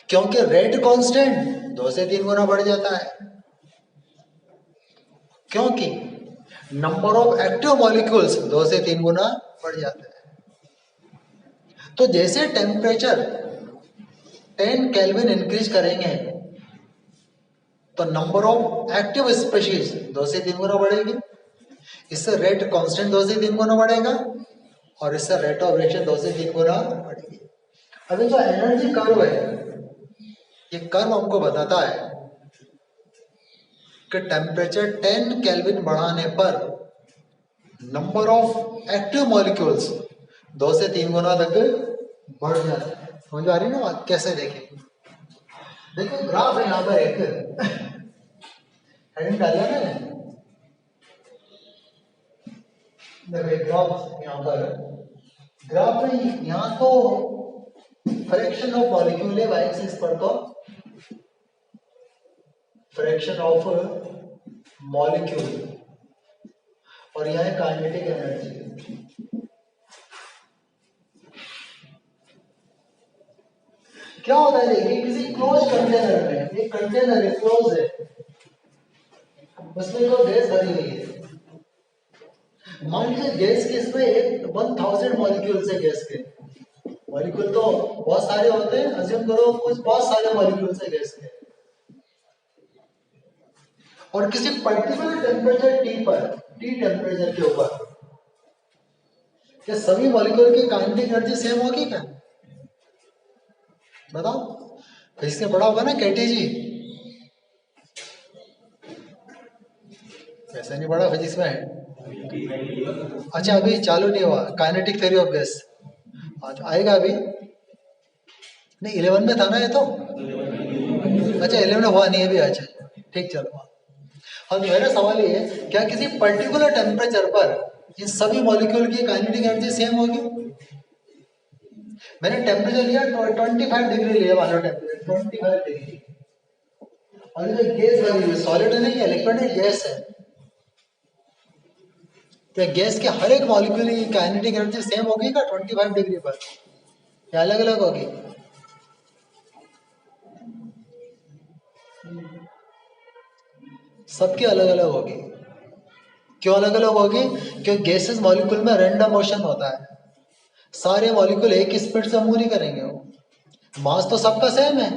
क्योंकि रेट कांस्टेंट 2 से 3 गुना बढ़ जाता है, क्योंकि नंबर ऑफ एक्टिव मॉलिक्यूल्स 2 से 3 गुना बढ़ जाता है। तो जैसे टेम्परेचर 10 केल्विन इंक्रीज करेंगे तो नंबर ऑफ एक्टिव स्पीशीज 2 से 3 गुना बढ़ेगी, इससे रेट कांस्टेंट 2 से 3 गुना बढ़ेगा और इससे रेट ऑफ रिएक्शन 2 से 3 गुना बढ़ेगी। अभी जो एनर्जी कर्व है, ये कर्व हमको बताता है कि टेम्परेचर 10 केल्विन बढ़ाने पर नंबर ऑफ एक्टिव मॉलिक्यूल्स 2 से 3 गुना तक बढ़ जाता है। समझ आ रही है ना बात? कैसे देखें, देखो ग्राफ है यहाँ पर, एक हेडिंग डालिए ना, देखो ग्राफ यहाँ पर, ग्राफ में यहाँ तो फ्रैक्शन ऑफ मॉलिक्यूल है वाई एक्सिस पर, तो फ्रैक्शन ऑफ मॉलिक्यूल और यहाँ है काइनेटिक एनर्जी। क्या होता है देखिए, किसी क्लोज कंटेनर में, एक कंटेनर है क्लोज है, उसमें तो गैस भरी हुई है, मान लीजिए गैस के इसमें 1000 मॉलिक्यूल्स है, गैस के मॉलिक्यूल तो बहुत सारे होते हैं, अज्यूम करो कुछ बहुत सारे मॉलिक्यूल्स है गैस के, और किसी पर्टिकुलर टेम्परेचर टी पर, टी टेम्परेचर के ऊपर, क्या सभी मॉलिक्यूल की काइनेटिक एनर्जी सेम होगी क्या? बताओ, तो इससे बड़ा होगा ना केटीजी, ऐसा नहीं बड़ा फिजिक्स में है। अच्छा अभी चालू नहीं हुआ काइनेटिक थ्योरी ऑफ गैस, आज आएगा अभी नहीं, 11 में था ना ये तो, अच्छा 11 में हुआ नहीं है अभी, अच्छा ठीक चलो। हाँ तो मेरा सवाल ये है, क्या किसी पर्टिकुलर टेम्परेचर पर इन सभी मॉलिक्यूल की काइनेटिक एनर्जी सेम होगी? मैंने टेम्परेचर लिया 25 डिग्री लिया, मान लो टेम्परेचर 25 डिग्री, और ये गैस भरी हुई, सॉलिड नहीं है, लिक्विड है, गैस है, तो गैस के हर एक मॉलिक्यूल की काइनेटिक एनर्जी सेम होगी क्या 25 डिग्री पर, या अलग अलग होगी? सबकी अलग अलग होगी। क्यों अलग अलग होगी? क्योंकि गैसेस मॉलिक्यूल में रैंडम मोशन होता है, सारे मॉलिक्यूल एक स्पीड से मूव नहीं करेंगे, वो मास तो सबका सेम है,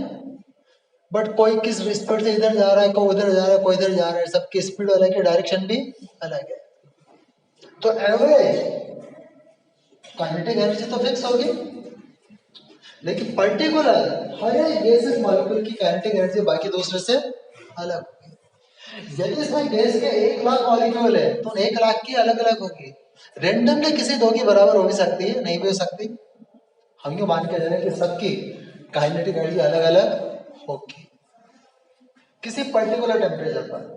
बट कोई किस स्पीड से इधर जा रहा है, कोई उधर जा रहा है, कोई इधर जा रहा है, सबकी स्पीड अलग है, डायरेक्शन भी अलग है, तो एवरेज काइनेटिक एनर्जी तो फिक्स होगी, लेकिन पर्टिकुलर हर एक गैसेस मॉलिक्यूल की काइनेटिक एनर्जी बाकी दूसरे से अलग होगी। यदि इसमें गैस के 1,00,000 मॉलिक्यूल है तो 1,00,000 की अलग अलग होगी, रेंडमली किसी दो की बराबर हो भी सकती है, नहीं भी हो सकती, हम यूं मान के चले कि सबकी काइनेटिक एनर्जी अलग अलग होगी किसी पर्टिकुलर टेम्परेचर पर।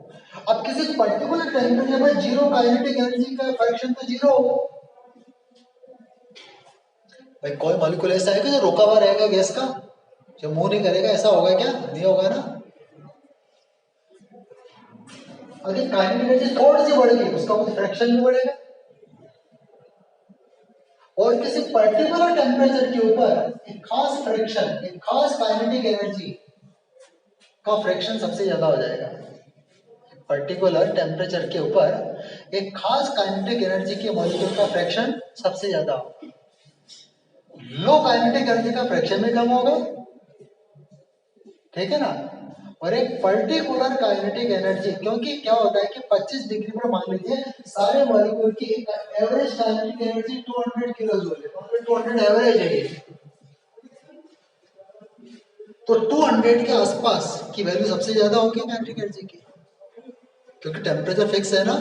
अब किसी पर्टिकुलर टेम्परेचर पर जीरो काइनेटिक एनर्जी का फ्रैक्शन तो जीरो होगा भाई, कोई मॉलिक्यूल ऐसा है कि जो रुका हुआ रहेगा गैस का, जो मूव नहीं करेगा, ऐसा होगा क्या? नहीं होगा ना। अगर काइनेटिक एनर्जी थोड़ी सी बढ़ेगी उसका कुछ फ्रैक्शन भी बढ़ेगा, और किसी पर्टिकुलर टेम्परेचर के ऊपर एक खास फ्रैक्शन, एक खास काइनेटिक एनर्जी का फ्रैक्शन सबसे ज्यादा हो जाएगा। पर्टिकुलर टेम्परेचर के ऊपर एक खास काइनेटिक एनर्जी के मॉलिक्यूल का फ्रैक्शन सबसे ज्यादा होगा, लो काइनेटिक एनर्जी का फ्रैक्शन भी कम होगा, ठीक है ना, और एक पर्टिकुलर काइनेटिक एनर्जी, क्योंकि क्या होता है कि 25 डिग्री पर मान लीजिए सारे मॉलिक्यूल की average kinetic energy 200 kilo joule है, 200 एवरेज है ये। तो 200 के आसपास की वैल्यू सबसे ज्यादा होगी काइनेटिक एनर्जी की, क्योंकि टेम्परेचर फिक्स है ना,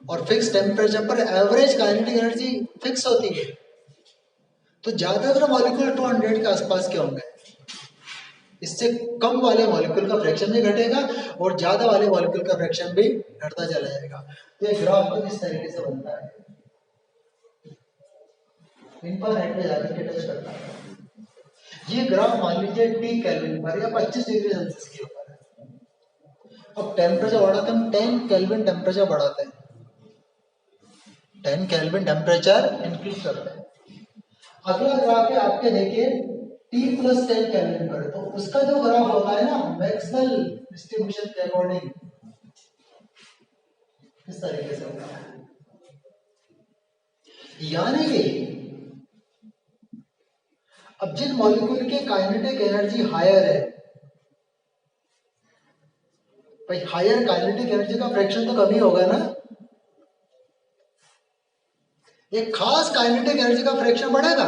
और फिक्स टेम्परेचर पर एवरेज काइनेटिक एनर्जी फिक्स होती है। तो ज्यादातर मॉलिक्यूल 200 के आसपास के होंगे, इससे कम वाले मॉलिक्यूल का फ्रैक्शन भी घटेगा और ज्यादा वाले मॉलिक्यूल का फ्रैक्शन भी घटता चला जाएगा। तो ये ग्राफ कुछ इस तरीके से बनता है, इंफ्रारेड पे जाकर के टच करता है। ये ग्राफ मान लीजिए टी केल्विन पर या 25 डिग्री सेल्सियस के ऊपर है। अब टेम्परेचर बढ़ाते हैं, 10 केल्विन टेम्परेचर बढ़ाते हैं, 10 केल्विन टेम्परेचर इंक्रीज करते हैं। अगला ग्राफ है आपके देखिए T प्लस 10 केल्विन पर, तो उसका जो ग्राफ होता है ना मैक्सवेल डिस्ट्रीब्यूशन के अकॉर्डिंग इस तरीके से होता है। यानी कि अब जिन मॉलिक्यूल की काइनेटिक एनर्जी हायर है, भाई हायर काइनेटिक एनर्जी का फ्रैक्शन तो कम ही होगा ना, एक खास काइनेटिक एनर्जी का फ्रैक्शन बढ़ेगा।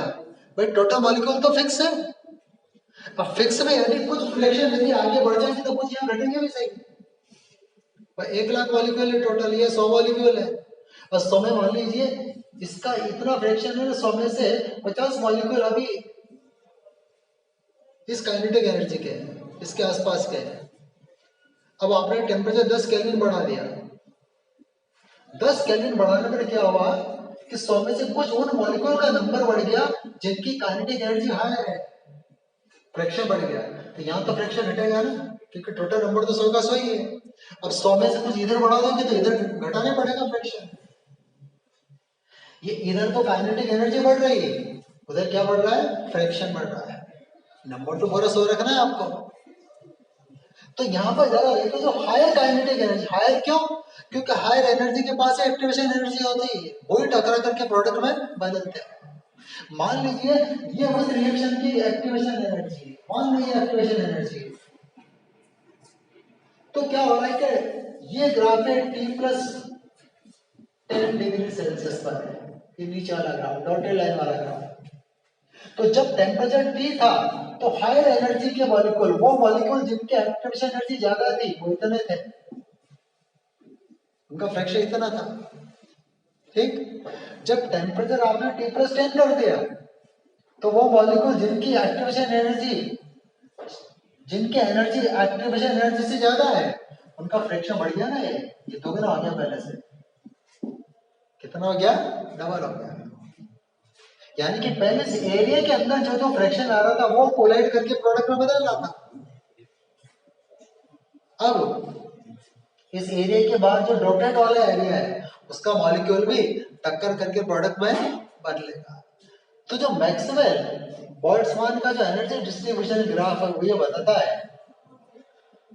भाई टोटल मॉलिक्यूल तो फिक्स है, अब फिक्स में यदि कुछ फ्रैक्शन यदि आगे बढ़ जाएंगे तो कुछ यहाँ घटेंगे भी सही। भाई 1 लाख मॉलिक्यूल है टोटल, ये 100 मॉलिक्यूल है, और 100 में मान लीजिए इसका इतना फ्रैक्शन है, 100 में से 50 मॉलिक्यूल अभी इस काइनेटिक एनर्जी के इसके आसपास के। अब आपने टेम्परेचर 10 केल्विन बढ़ा दिया, 10 केल्विन बढ़ाने पर क्या हुआ कि 100 में से कुछ उन मॉलिक्यूल का नंबर बढ़ गया जिनकी काइनेटिक एनर्जी हायर है, फ्रैक्शन बढ़ गया। तो यहाँ तो फ्रैक्शन घटेगा ना, क्योंकि टोटल नंबर तो 100 का 100 ही है। अब 100 में से कुछ इधर बढ़ा दोगे तो इधर घटाना पड़ेगा फ्रैक्शन। ये इधर तो काइनेटिक एनर्जी बढ़ रही है, उधर क्या बढ़ रहा है, फ्रैक्शन बढ़ रहा है। नंबर तो पूरा 100 रखना है आपको। तो यहाँ पर जरा देखो, जो हायर काइनेटिक एनर्जी, हायर क्यों, क्योंकि हायर एनर्जी के पास एक्टिवेशन एनर्जी होती है, वही टकरा करके प्रोडक्ट में बदलते हैं। मान लीजिए ये उस रिएक्शन की एक्टिवेशन एनर्जी, मान लीजिए एक्टिवेशन एनर्जी, तो क्या हो रहा है कि ये ग्राफ है T प्लस 10 डिग्री सेल्सियस पर है, ये नीचे वाला ग्राफ डॉटेड लाइन वाला ग्राफ। तो जब टेम्परेचर T था तो हायर एनर्जी के मॉलिक्यूल, वो मॉलिक्यूल जिनकी एक्टिवेशन एनर्जी ज्यादा थी वो इतने थे, उनका फ्रैक्शन इतना था। ठीक, जब टेम्परेचर आपने T प्लस 10 कर दिया तो वो मॉलिक्यूल जिनकी एक्टिवेशन एनर्जी, जिनकी एनर्जी एक्टिवेशन एनर्जी से ज्यादा है, उनका फ्रैक्शन बढ़ गया ना, ये दोगुना हो गया पहले से। कितना हो गया, डबल हो गया। यानी कि पहले से एरिया के अंदर जो जो फ्रैक्शन आ रहा था वो कोलाइड करके प्रोडक्ट में बदल रहा था। अब इस एरिया के बाद जो डॉटेड वाला एरिया है उसका मॉलिक्यूल भी टक्कर करके प्रोडक्ट में बदलेगा। तो जो मैक्सवेल बोल्ट्जमान का जो एनर्जी डिस्ट्रीब्यूशन ग्राफ है वो ये बताता है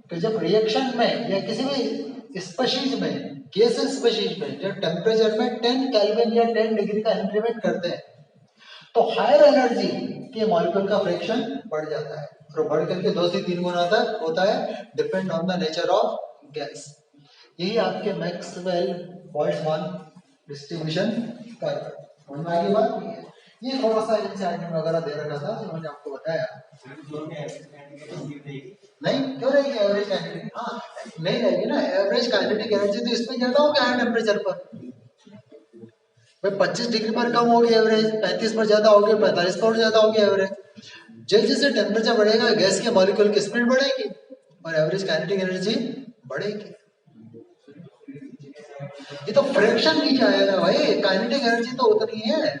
कि जब रिएक्शन में या किसी भी स्पीशीज में, गैस स्पीशीज में जब टेम्परेचर में 10 केल्विन या 10 डिग्री का इंक्रीमेंट करते हैं तो हायर एनर्जी के मॉलिक्यूल का फ्रैक्शन बढ़ जाता है, और बढ़ करके 2 से 3 गुना तक होता है, depend on the nature of gas. यही आपके मैक्सवेल बोल्ट्जमान डिस्ट्रीब्यूशन कर्व। और आगे बात की है, ये थोड़ा सा इंसाइट वगैरह दे रखा था जो मैंने आपको बताया। नहीं क्यों रहेगी एवरेज काइनेटिक, हाँ नहीं रहेगी ना, एवरेज काइनेटिक एनर्जी तो इसमें ज्यादा हो गया हाई टेम्परेचर पर। भाई 25 डिग्री पर कम होगी एवरेज, 35 पर ज्यादा होगी, 45 पर ज्यादा होगी एवरेज। जैसे जैसे टेम्परेचर बढ़ेगा गैस के मॉलिक्यूल की स्पीड बढ़ेगी और एवरेज काइनेटिक एनर्जी बढ़ेगी। ये तो फ्रैक्शन नीचे आएगा भाई, काइनेटिक एनर्जी तो उतनी है,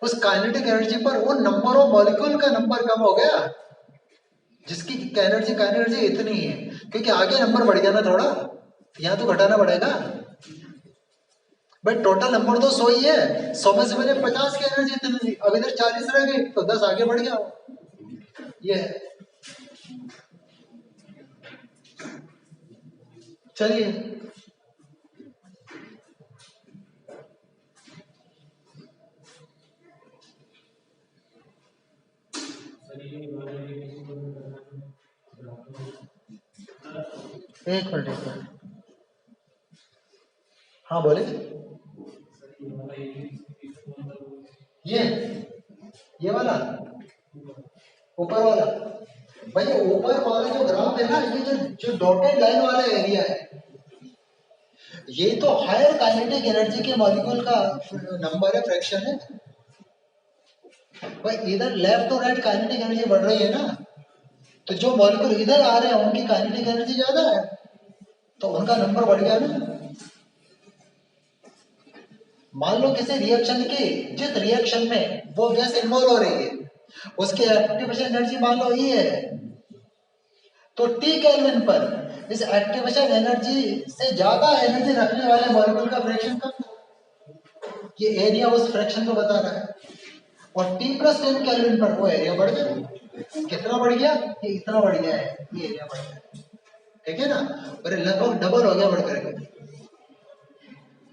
उस काइनेटिक एनर्जी पर वो नंबर ऑफ मॉलिक्यूल का नंबर कम हो गया जिसकी एनर्जी इतनी है, क्योंकि आगे नंबर बढ़ गया ना थोड़ा, यहाँ तो घटाना पड़ेगा। भाई टोटल नंबर तो 100 ही है, 100 में से मैंने 50 की एनर्जी इतनी थी, अब इधर 40 रह गई तो 10 आगे बढ़ गया। ये चलिए एक मिनट। हाँ बोले। ये ये वाला ऊपर वाला, भाई ऊपर वाला जो ग्राफ है ना, ये जो डॉटेड लाइन वाला एरिया है, ये तो हायर काइनेटिक एनर्जी के मॉलिक्यूल का नंबर है, फ्रैक्शन है भाई। इधर लेफ्ट और राइट काइनेटिक एनर्जी बढ़ रही है ना, तो जो मॉलिक्यूल इधर आ रहे हैं उनकी काइनेटिक एनर्जी ज्यादा है, तो उनका नंबर बढ़ गया ना। मान लो किसी रिएक्शन की, जिस रिएक्शन में वो गैस इन्वॉल्व हो रही है, उसकी एक्टिवेशन एनर्जी मान लो ये है, तो टी केल्विन पर इस एक्टिवेशन एनर्जी से ज्यादा एनर्जी रखने वाले मॉलिक्यूल का फ्रैक्शन कम था। ये एरिया उस फ्रैक्शन को बता रहा है। और टी प्लस 10 केल्विन पर वो एरिया बढ़ गया। कितना बढ़ गया? ये इतना बढ़ गया है, ये एरिया बढ़ गया, ठीक है ना। और लगभग डबल हो गया बढ़ करके।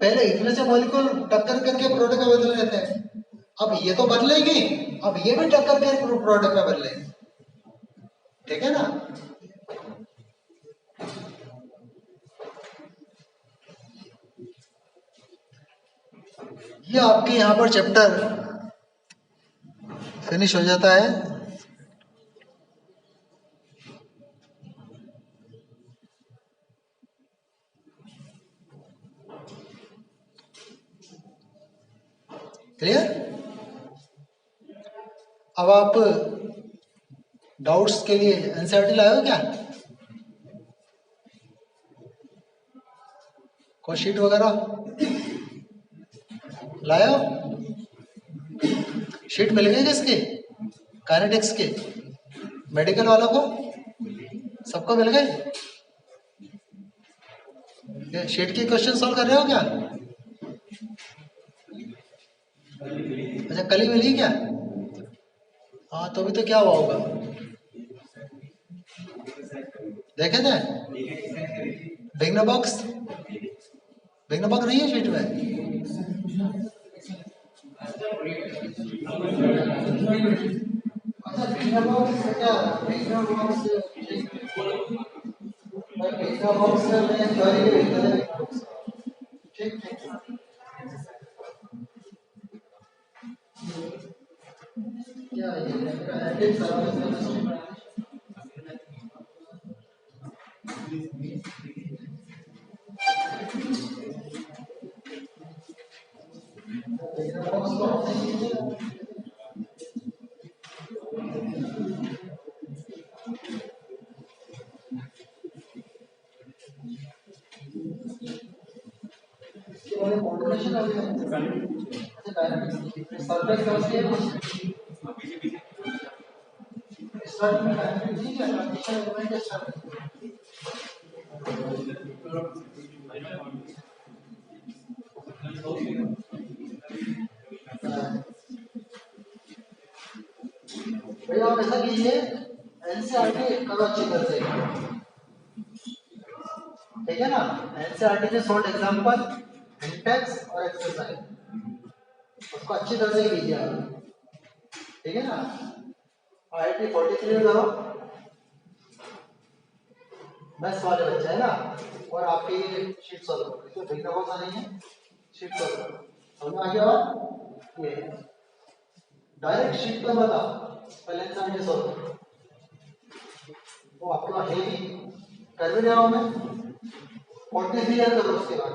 पहले इतने से मॉलिक्यूल टक्कर करके प्रोडक्ट में बदल रहे थे, अब ये तो बदलेगी, अब ये भी टक्कर के प्रोडक्ट में बदलेगी, ठीक है ना। ये आपके यहाँ पर चैप्टर फिनिश हो जाता है। क्लियर? अब आप डाउट्स के लिए एनसीईआरटी लाए हो क्या? कोई शीट वगैरह लाए हो? शीट मिल गई किसकी? काइनेटिक्स की, मेडिकल वालों को सबको मिल गए? शीट की क्वेश्चन सॉल्व कर रहे हो क्या? अच्छा कल ही मिली क्या? हाँ तो अभी तो क्या हुआ होगा, देखे थे? बिगनर बॉक्स नहीं है शीट में? अच्छा बिगनर बॉक्स क्या? बिगनर बॉक्स में थ्योरी के भीतर है। ठीक क्या ये भैया आप ऐसा कीजिए, एनसीईआरटी करो अच्छी तरह से, ठीक है ना। एनसीईआरटी के शॉर्ट एग्जांपल, इंटेक्स और एक्सरसाइज, उसको अच्छी तरह से कीजिए आप, ठीक है ना। आईआईटी 43 करो, 10 वाले बच्चे है ना, और आपकी शीट सॉल्व करो, इसमें देखना बहुत सा नहीं है, शीट सॉल्व करो, समझ में आ गया? ये डायरेक्ट शीट पर बता, पहले एनसीईआरटी सॉल्व करो, वो आपके पास है भी, कर भी रहा हूं मैं, 43 करो, उसके बाद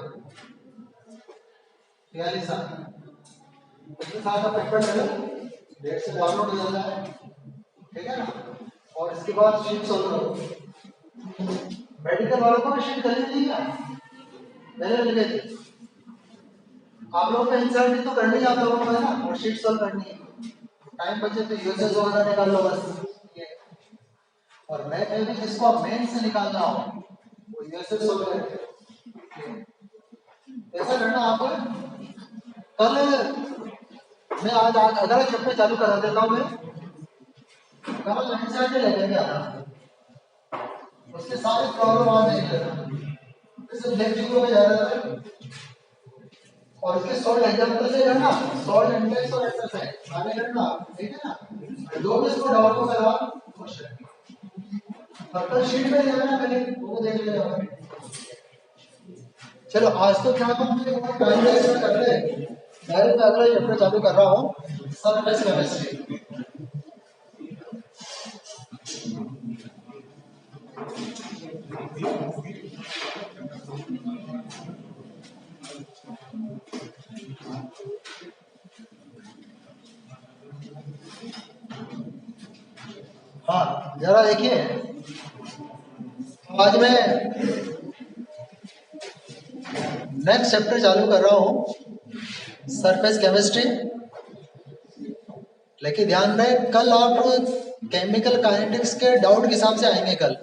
43 साल उसके साथ आप पेपर ले लो, डेट से डाउनलोड हो जाता है, ठीक है ना। और इसके बाद शीट सॉल्व करो। मेडिकल वालों को शीट करनी थी क्या? मैंने मिल गई थी, आप लोगों को एनसीईआरटी तो करनी है आप लोगों को, है ना, और शीट सॉल्व करनी है। टाइम बचे तो यूएसएस वगैरह निकाल लो बस। और मैं भी जिसको मेन से निकालना हो वो यूएसएस सॉल्व करें। ऐसा करना आप, कल मैं आज अगला चैप्टर चालू करा देता हूँ, मैं कल एनसीईआरटी लेकर के आना, उसके सारे प्रॉब्लम आज देख लेना, जैसे लेक्चर में जा रहा था, और इसके सॉल्व एग्जांपल से करना, सॉल्व इंडेक्स और एक्सरसाइज आगे करना, ठीक है ना। जो भी इसको डाउट हो सवाल क्वेश्चन कल शीट में जाना पहले वो देख लेना। चलो आज तो क्या हम टाइम वेस्ट कर रहे हैं, डायरेक्ट मैं अगला चैप्टर चालू कर रहा हूँ, सरफेस केमिस्ट्री। हाँ जरा देखिए, आज मैं नेक्स्ट चैप्टर चालू कर रहा हूँ, सरफेस केमिस्ट्री। लेकिन ध्यान रहे कल आप केमिकल काइनेटिक्स के डाउट के हिसाब से आएंगे। कल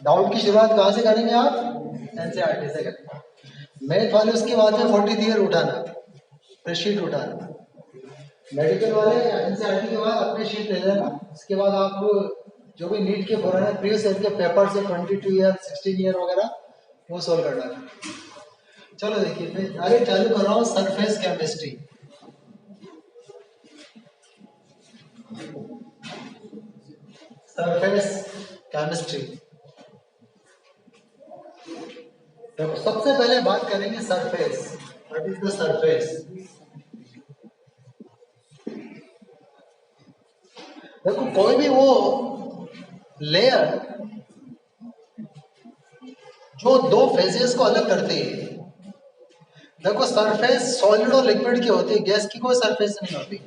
डाउट की शुरुआत कहाँ से करेंगे आप? एनसीईआरटी से करेंगे। मैथ वाले उसके बाद में 40 ईयर उठाना, फिर शीट उठाना। मेडिकल वाले एनसीईआरटी के बाद अपने शीट ले लेना। उसके बाद आप जो भी नीट के पुराने प्रीवियस ईयर के पेपर से 22 ईयर 16 ईयर वगैरह वो सोल्व करना है। चलो देखिए मैं डायरेक्ट चालू कर रहा हूँ, सरफेस केमिस्ट्री। सरफेस केमिस्ट्री तो सबसे पहले बात करेंगे surface. What is the surface? देखो कोई भी वो लेयर जो दो फेजेस को अलग करती है। देखो सरफेस सॉलिड और लिक्विड की होती है, गैस की कोई सरफेस नहीं होती।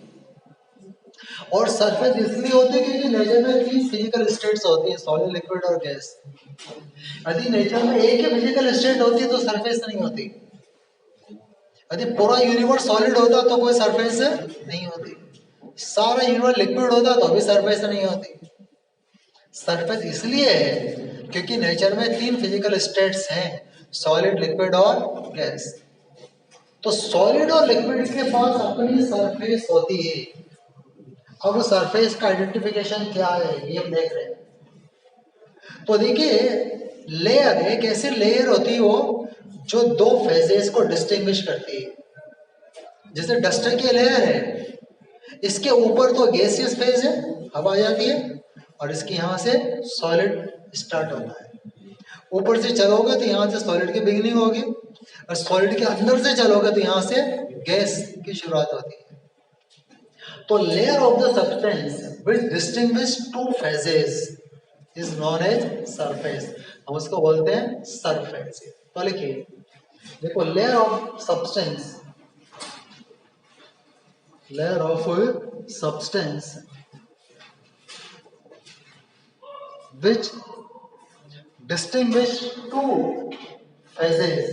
और सरफेस इसलिए होती है क्योंकि नेचर में तीन फिजिकल स्टेट्स होती हैं, सॉलिड लिक्विड और गैस। यदि नेचर में एक ही फिजिकल स्टेट होती है तो सरफेस नहीं होती। यदि पूरा यूनिवर्स सॉलिड होता तो कोई सरफेस नहीं होती। सारा यूनिवर्स लिक्विड होता तो भी सरफेस नहीं होती। सरफेस इसलिए है क्योंकि नेचर में तीन फिजिकल स्टेट्स हैं, सॉलिड लिक्विड और गैस। तो सॉलिड और लिक्विड के पास अपनी सरफेस होती है। अब सरफेस का आइडेंटिफिकेशन क्या है ये हम देख रहे हैं। तो देखिए लेयर एक ऐसी लेयर होती है वो जो दो फेजेस को डिस्टिंग्विश करती है। जैसे डस्टर की लेयर है, इसके ऊपर तो गैसियस फेज है, हवा आ जाती है, और इसके यहाँ से सॉलिड स्टार्ट होता है। ऊपर से चलोगे तो यहाँ से सॉलिड की बिगिनिंग होगी, और सॉलिड के अंदर से चलोगे तो यहाँ से गैस की शुरुआत होती है। तो layer of the substance which distinguish two phases is known as surface. हम उसको बोलते हैं सरफेस। तो लिखिए, देखो layer of substance, layer of substance which distinguish two phases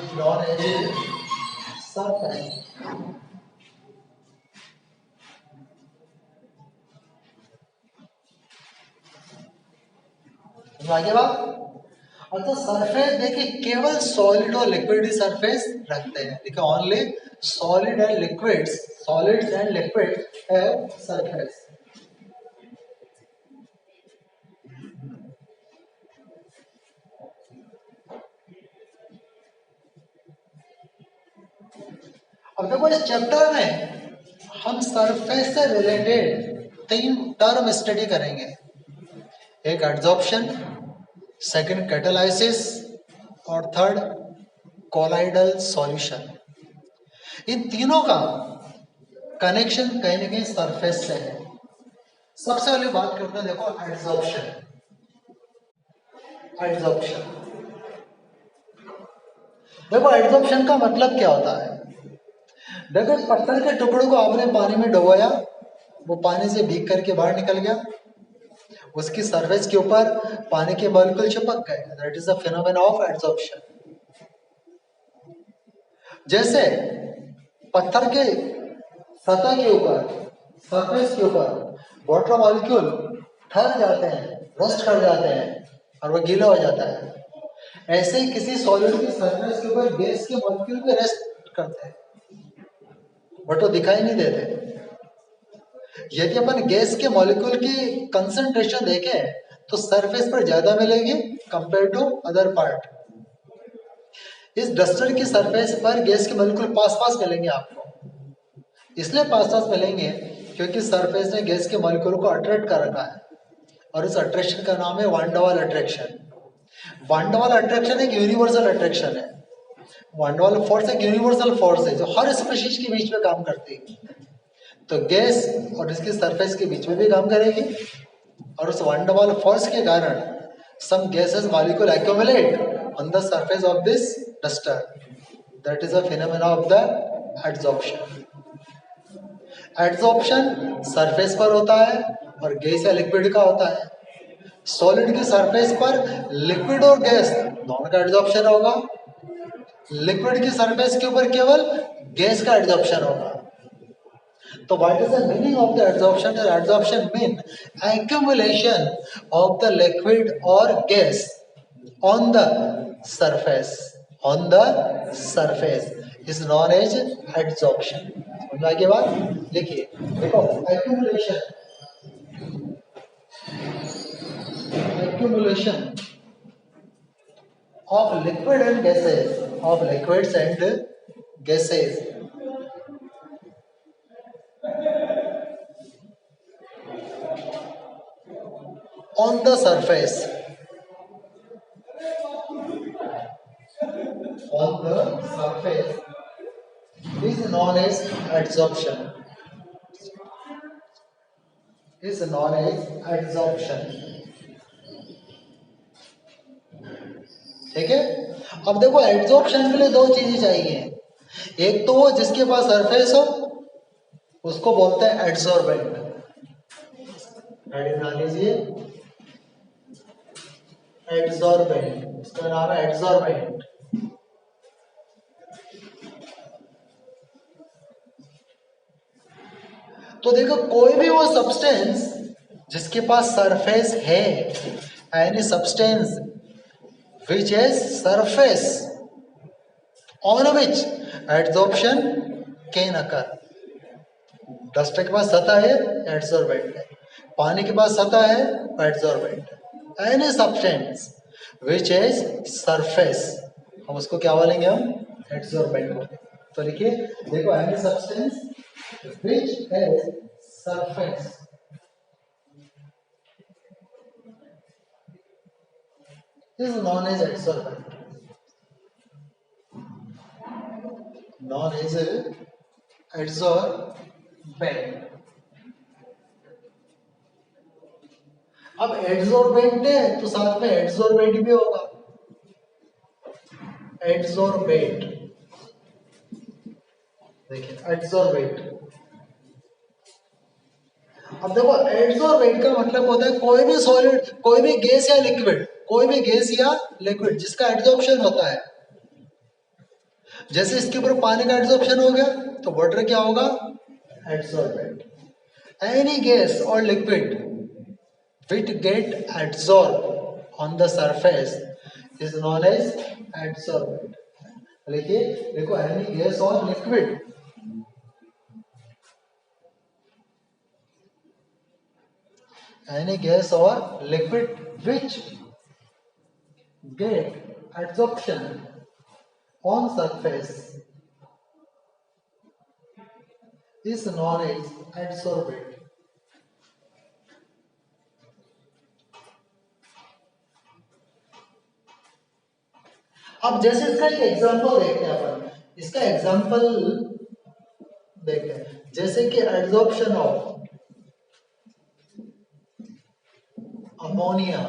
is known as surface. आगे बात। और तो सरफेस देखिए केवल सॉलिड और लिक्विड ही सरफेस रखते हैं। देखिए only solid and liquids, solids and liquid have surface. अब देखो इस चैप्टर में हम सरफेस से रिलेटेड तीन टर्म स्टडी करेंगे। एक एड्सॉर्प्शन, सेकंड कैटालाइसिस और थर्ड कोलाइडल सॉल्यूशन। इन तीनों का कनेक्शन कहीं ना कहीं सरफेस से है। सबसे पहले बात करते हैं, देखो एड्सॉर्प्शन। एड्सॉर्प्शन देखो एड्सॉर्प्शन का मतलब क्या होता है। देखो पत्थर के टुकड़ों को आपने पानी में डुबोया, वो पानी से भीग करके बाहर निकल गया, उसकी सरफेस के ऊपर पानी के मॉलिक्यूल चिपक गए। That is the phenomena of adsorption. जैसे पत्थर के सतह के ऊपर, सरफेस के ऊपर वाटर मॉलिक्यूल ठहर जाते हैं, रस्ट कर जाते हैं और वो गीला हो जाता है, ऐसे ही किसी सॉलिड की सरफेस के ऊपर गैस के मॉलिक्यूल भी रेस्ट करते हैं, बट वो दिखाई नहीं देते। यदि अपन गैस के मॉलिक्यूल की कंसंट्रेशन देखें तो सरफेस पर ज्यादा मिलेगी कंपेयर टू अदर पार्ट। इस डस्टर की सरफेस पर गैस के बिल्कुल पास पास मिलेंगे आपको। इसलिए पास पास मिलेंगे क्योंकि सरफेस ने गैस के मॉलिक्यूल को अट्रैक्ट कर रखा है और इस अट्रैक्शन का नाम है वान डर वाल अट्रैक्शन। वान डर वाल अट्रैक्शन एक यूनिवर्सल अट्रैक्शन है। वान डर वाल फोर्स एक यूनिवर्सल फोर्स है जो हर स्पीशीज के बीच में काम करती है। तो गैस और इसकी सरफेस के बीच में भी काम करेगी और उस वान डर वाल फोर्स के कारण some gases molecule accumulate on the surface of this duster. That is a phenomena of the adsorption. Adsorption surface पर होता है और गैस या लिक्विड का होता है। सॉलिड की सरफेस पर लिक्विड और गैस दोनों का एड्सॉर्प्शन होगा। लिक्विड की सरफेस के ऊपर केवल गैस का एड्सॉर्प्शन होगा। तो what is the meaning of the adsorption? Adsorption mean accumulation of the liquid or gas on the surface. On the surface is known as adsorption. समझ आगे बात? देखिए, देखो accumulation of liquid and gases, of liquids and gases on the surface, on the surface is known as adsorption. Is known as adsorption. ठीक है? अब देखो adsorption के लिए दो चीजें चाहिए। एक तो वो जिसके पास सरफेस हो उसको बोलते हैं एड्सॉर्बेंट। हेडिंग लीजिए, एड्सॉर्बेंट, इसका नाम है एड्सॉर्बेंट। तो देखो कोई भी वो सब्सटेंस जिसके पास सरफेस है, any substance which has surface on which adsorption can occur. Duster के पास सतह है, एड्सॉर्बेंट है। पानी के पास सतह है, एड्सॉर्बेंट है। Any substance which has surface, हम उसको क्या बोलेंगे? हम एड्सॉर्बेंट। तो लिखिए, देखो any substance which has surface is known as adsorbent. Known as adsorbent. अब एड्सॉर्बेंट है तो साथ में एड्सॉर्बेट भी होगा। एड्सॉर्बेट, देखिए एड्सॉर्बेट। अब देखो एड्सॉर्बेट का मतलब होता है कोई भी सॉलिड, कोई भी गैस या लिक्विड, कोई भी गैस या लिक्विड जिसका एड्सॉर्प्शन होता है। जैसे इसके ऊपर पानी का एड्सॉर्प्शन हो गया तो वाटर क्या होगा? एड्सॉर्बेंट। एनी गैस और liquid which get adsorbed on the surface is known as adsorbent. लिखिए, देखो एनी गैस और liquid, any gas or liquid which get adsorption on surface is known as adsorbent. अब जैसे इसका एक एग्जांपल देखते हैं अपन, इसका एग्जांपल देखते हैं। जैसे कि adsorption of ammonia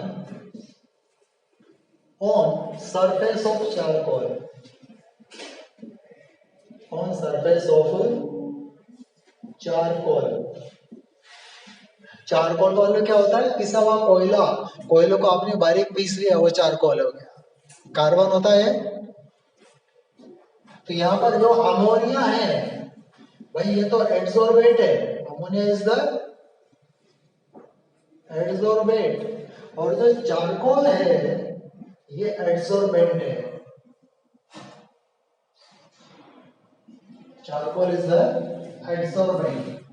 on surface of charcoal, on surface of charcoal। Charcoal का क्या होता है? पिसा हुआ कोयला। कोयले को आपने बारीक पीस लिया, वो चारकोल हो गया। कार्बन होता है। तो यहाँ पर जो अमोनिया है भाई, ये तो एड्सॉर्बेट है। अमोनिया इज द एड्सॉर्बेट और जो चारकोल है ये एड्सॉर्बेंट है। Charcoal is the adsorbent.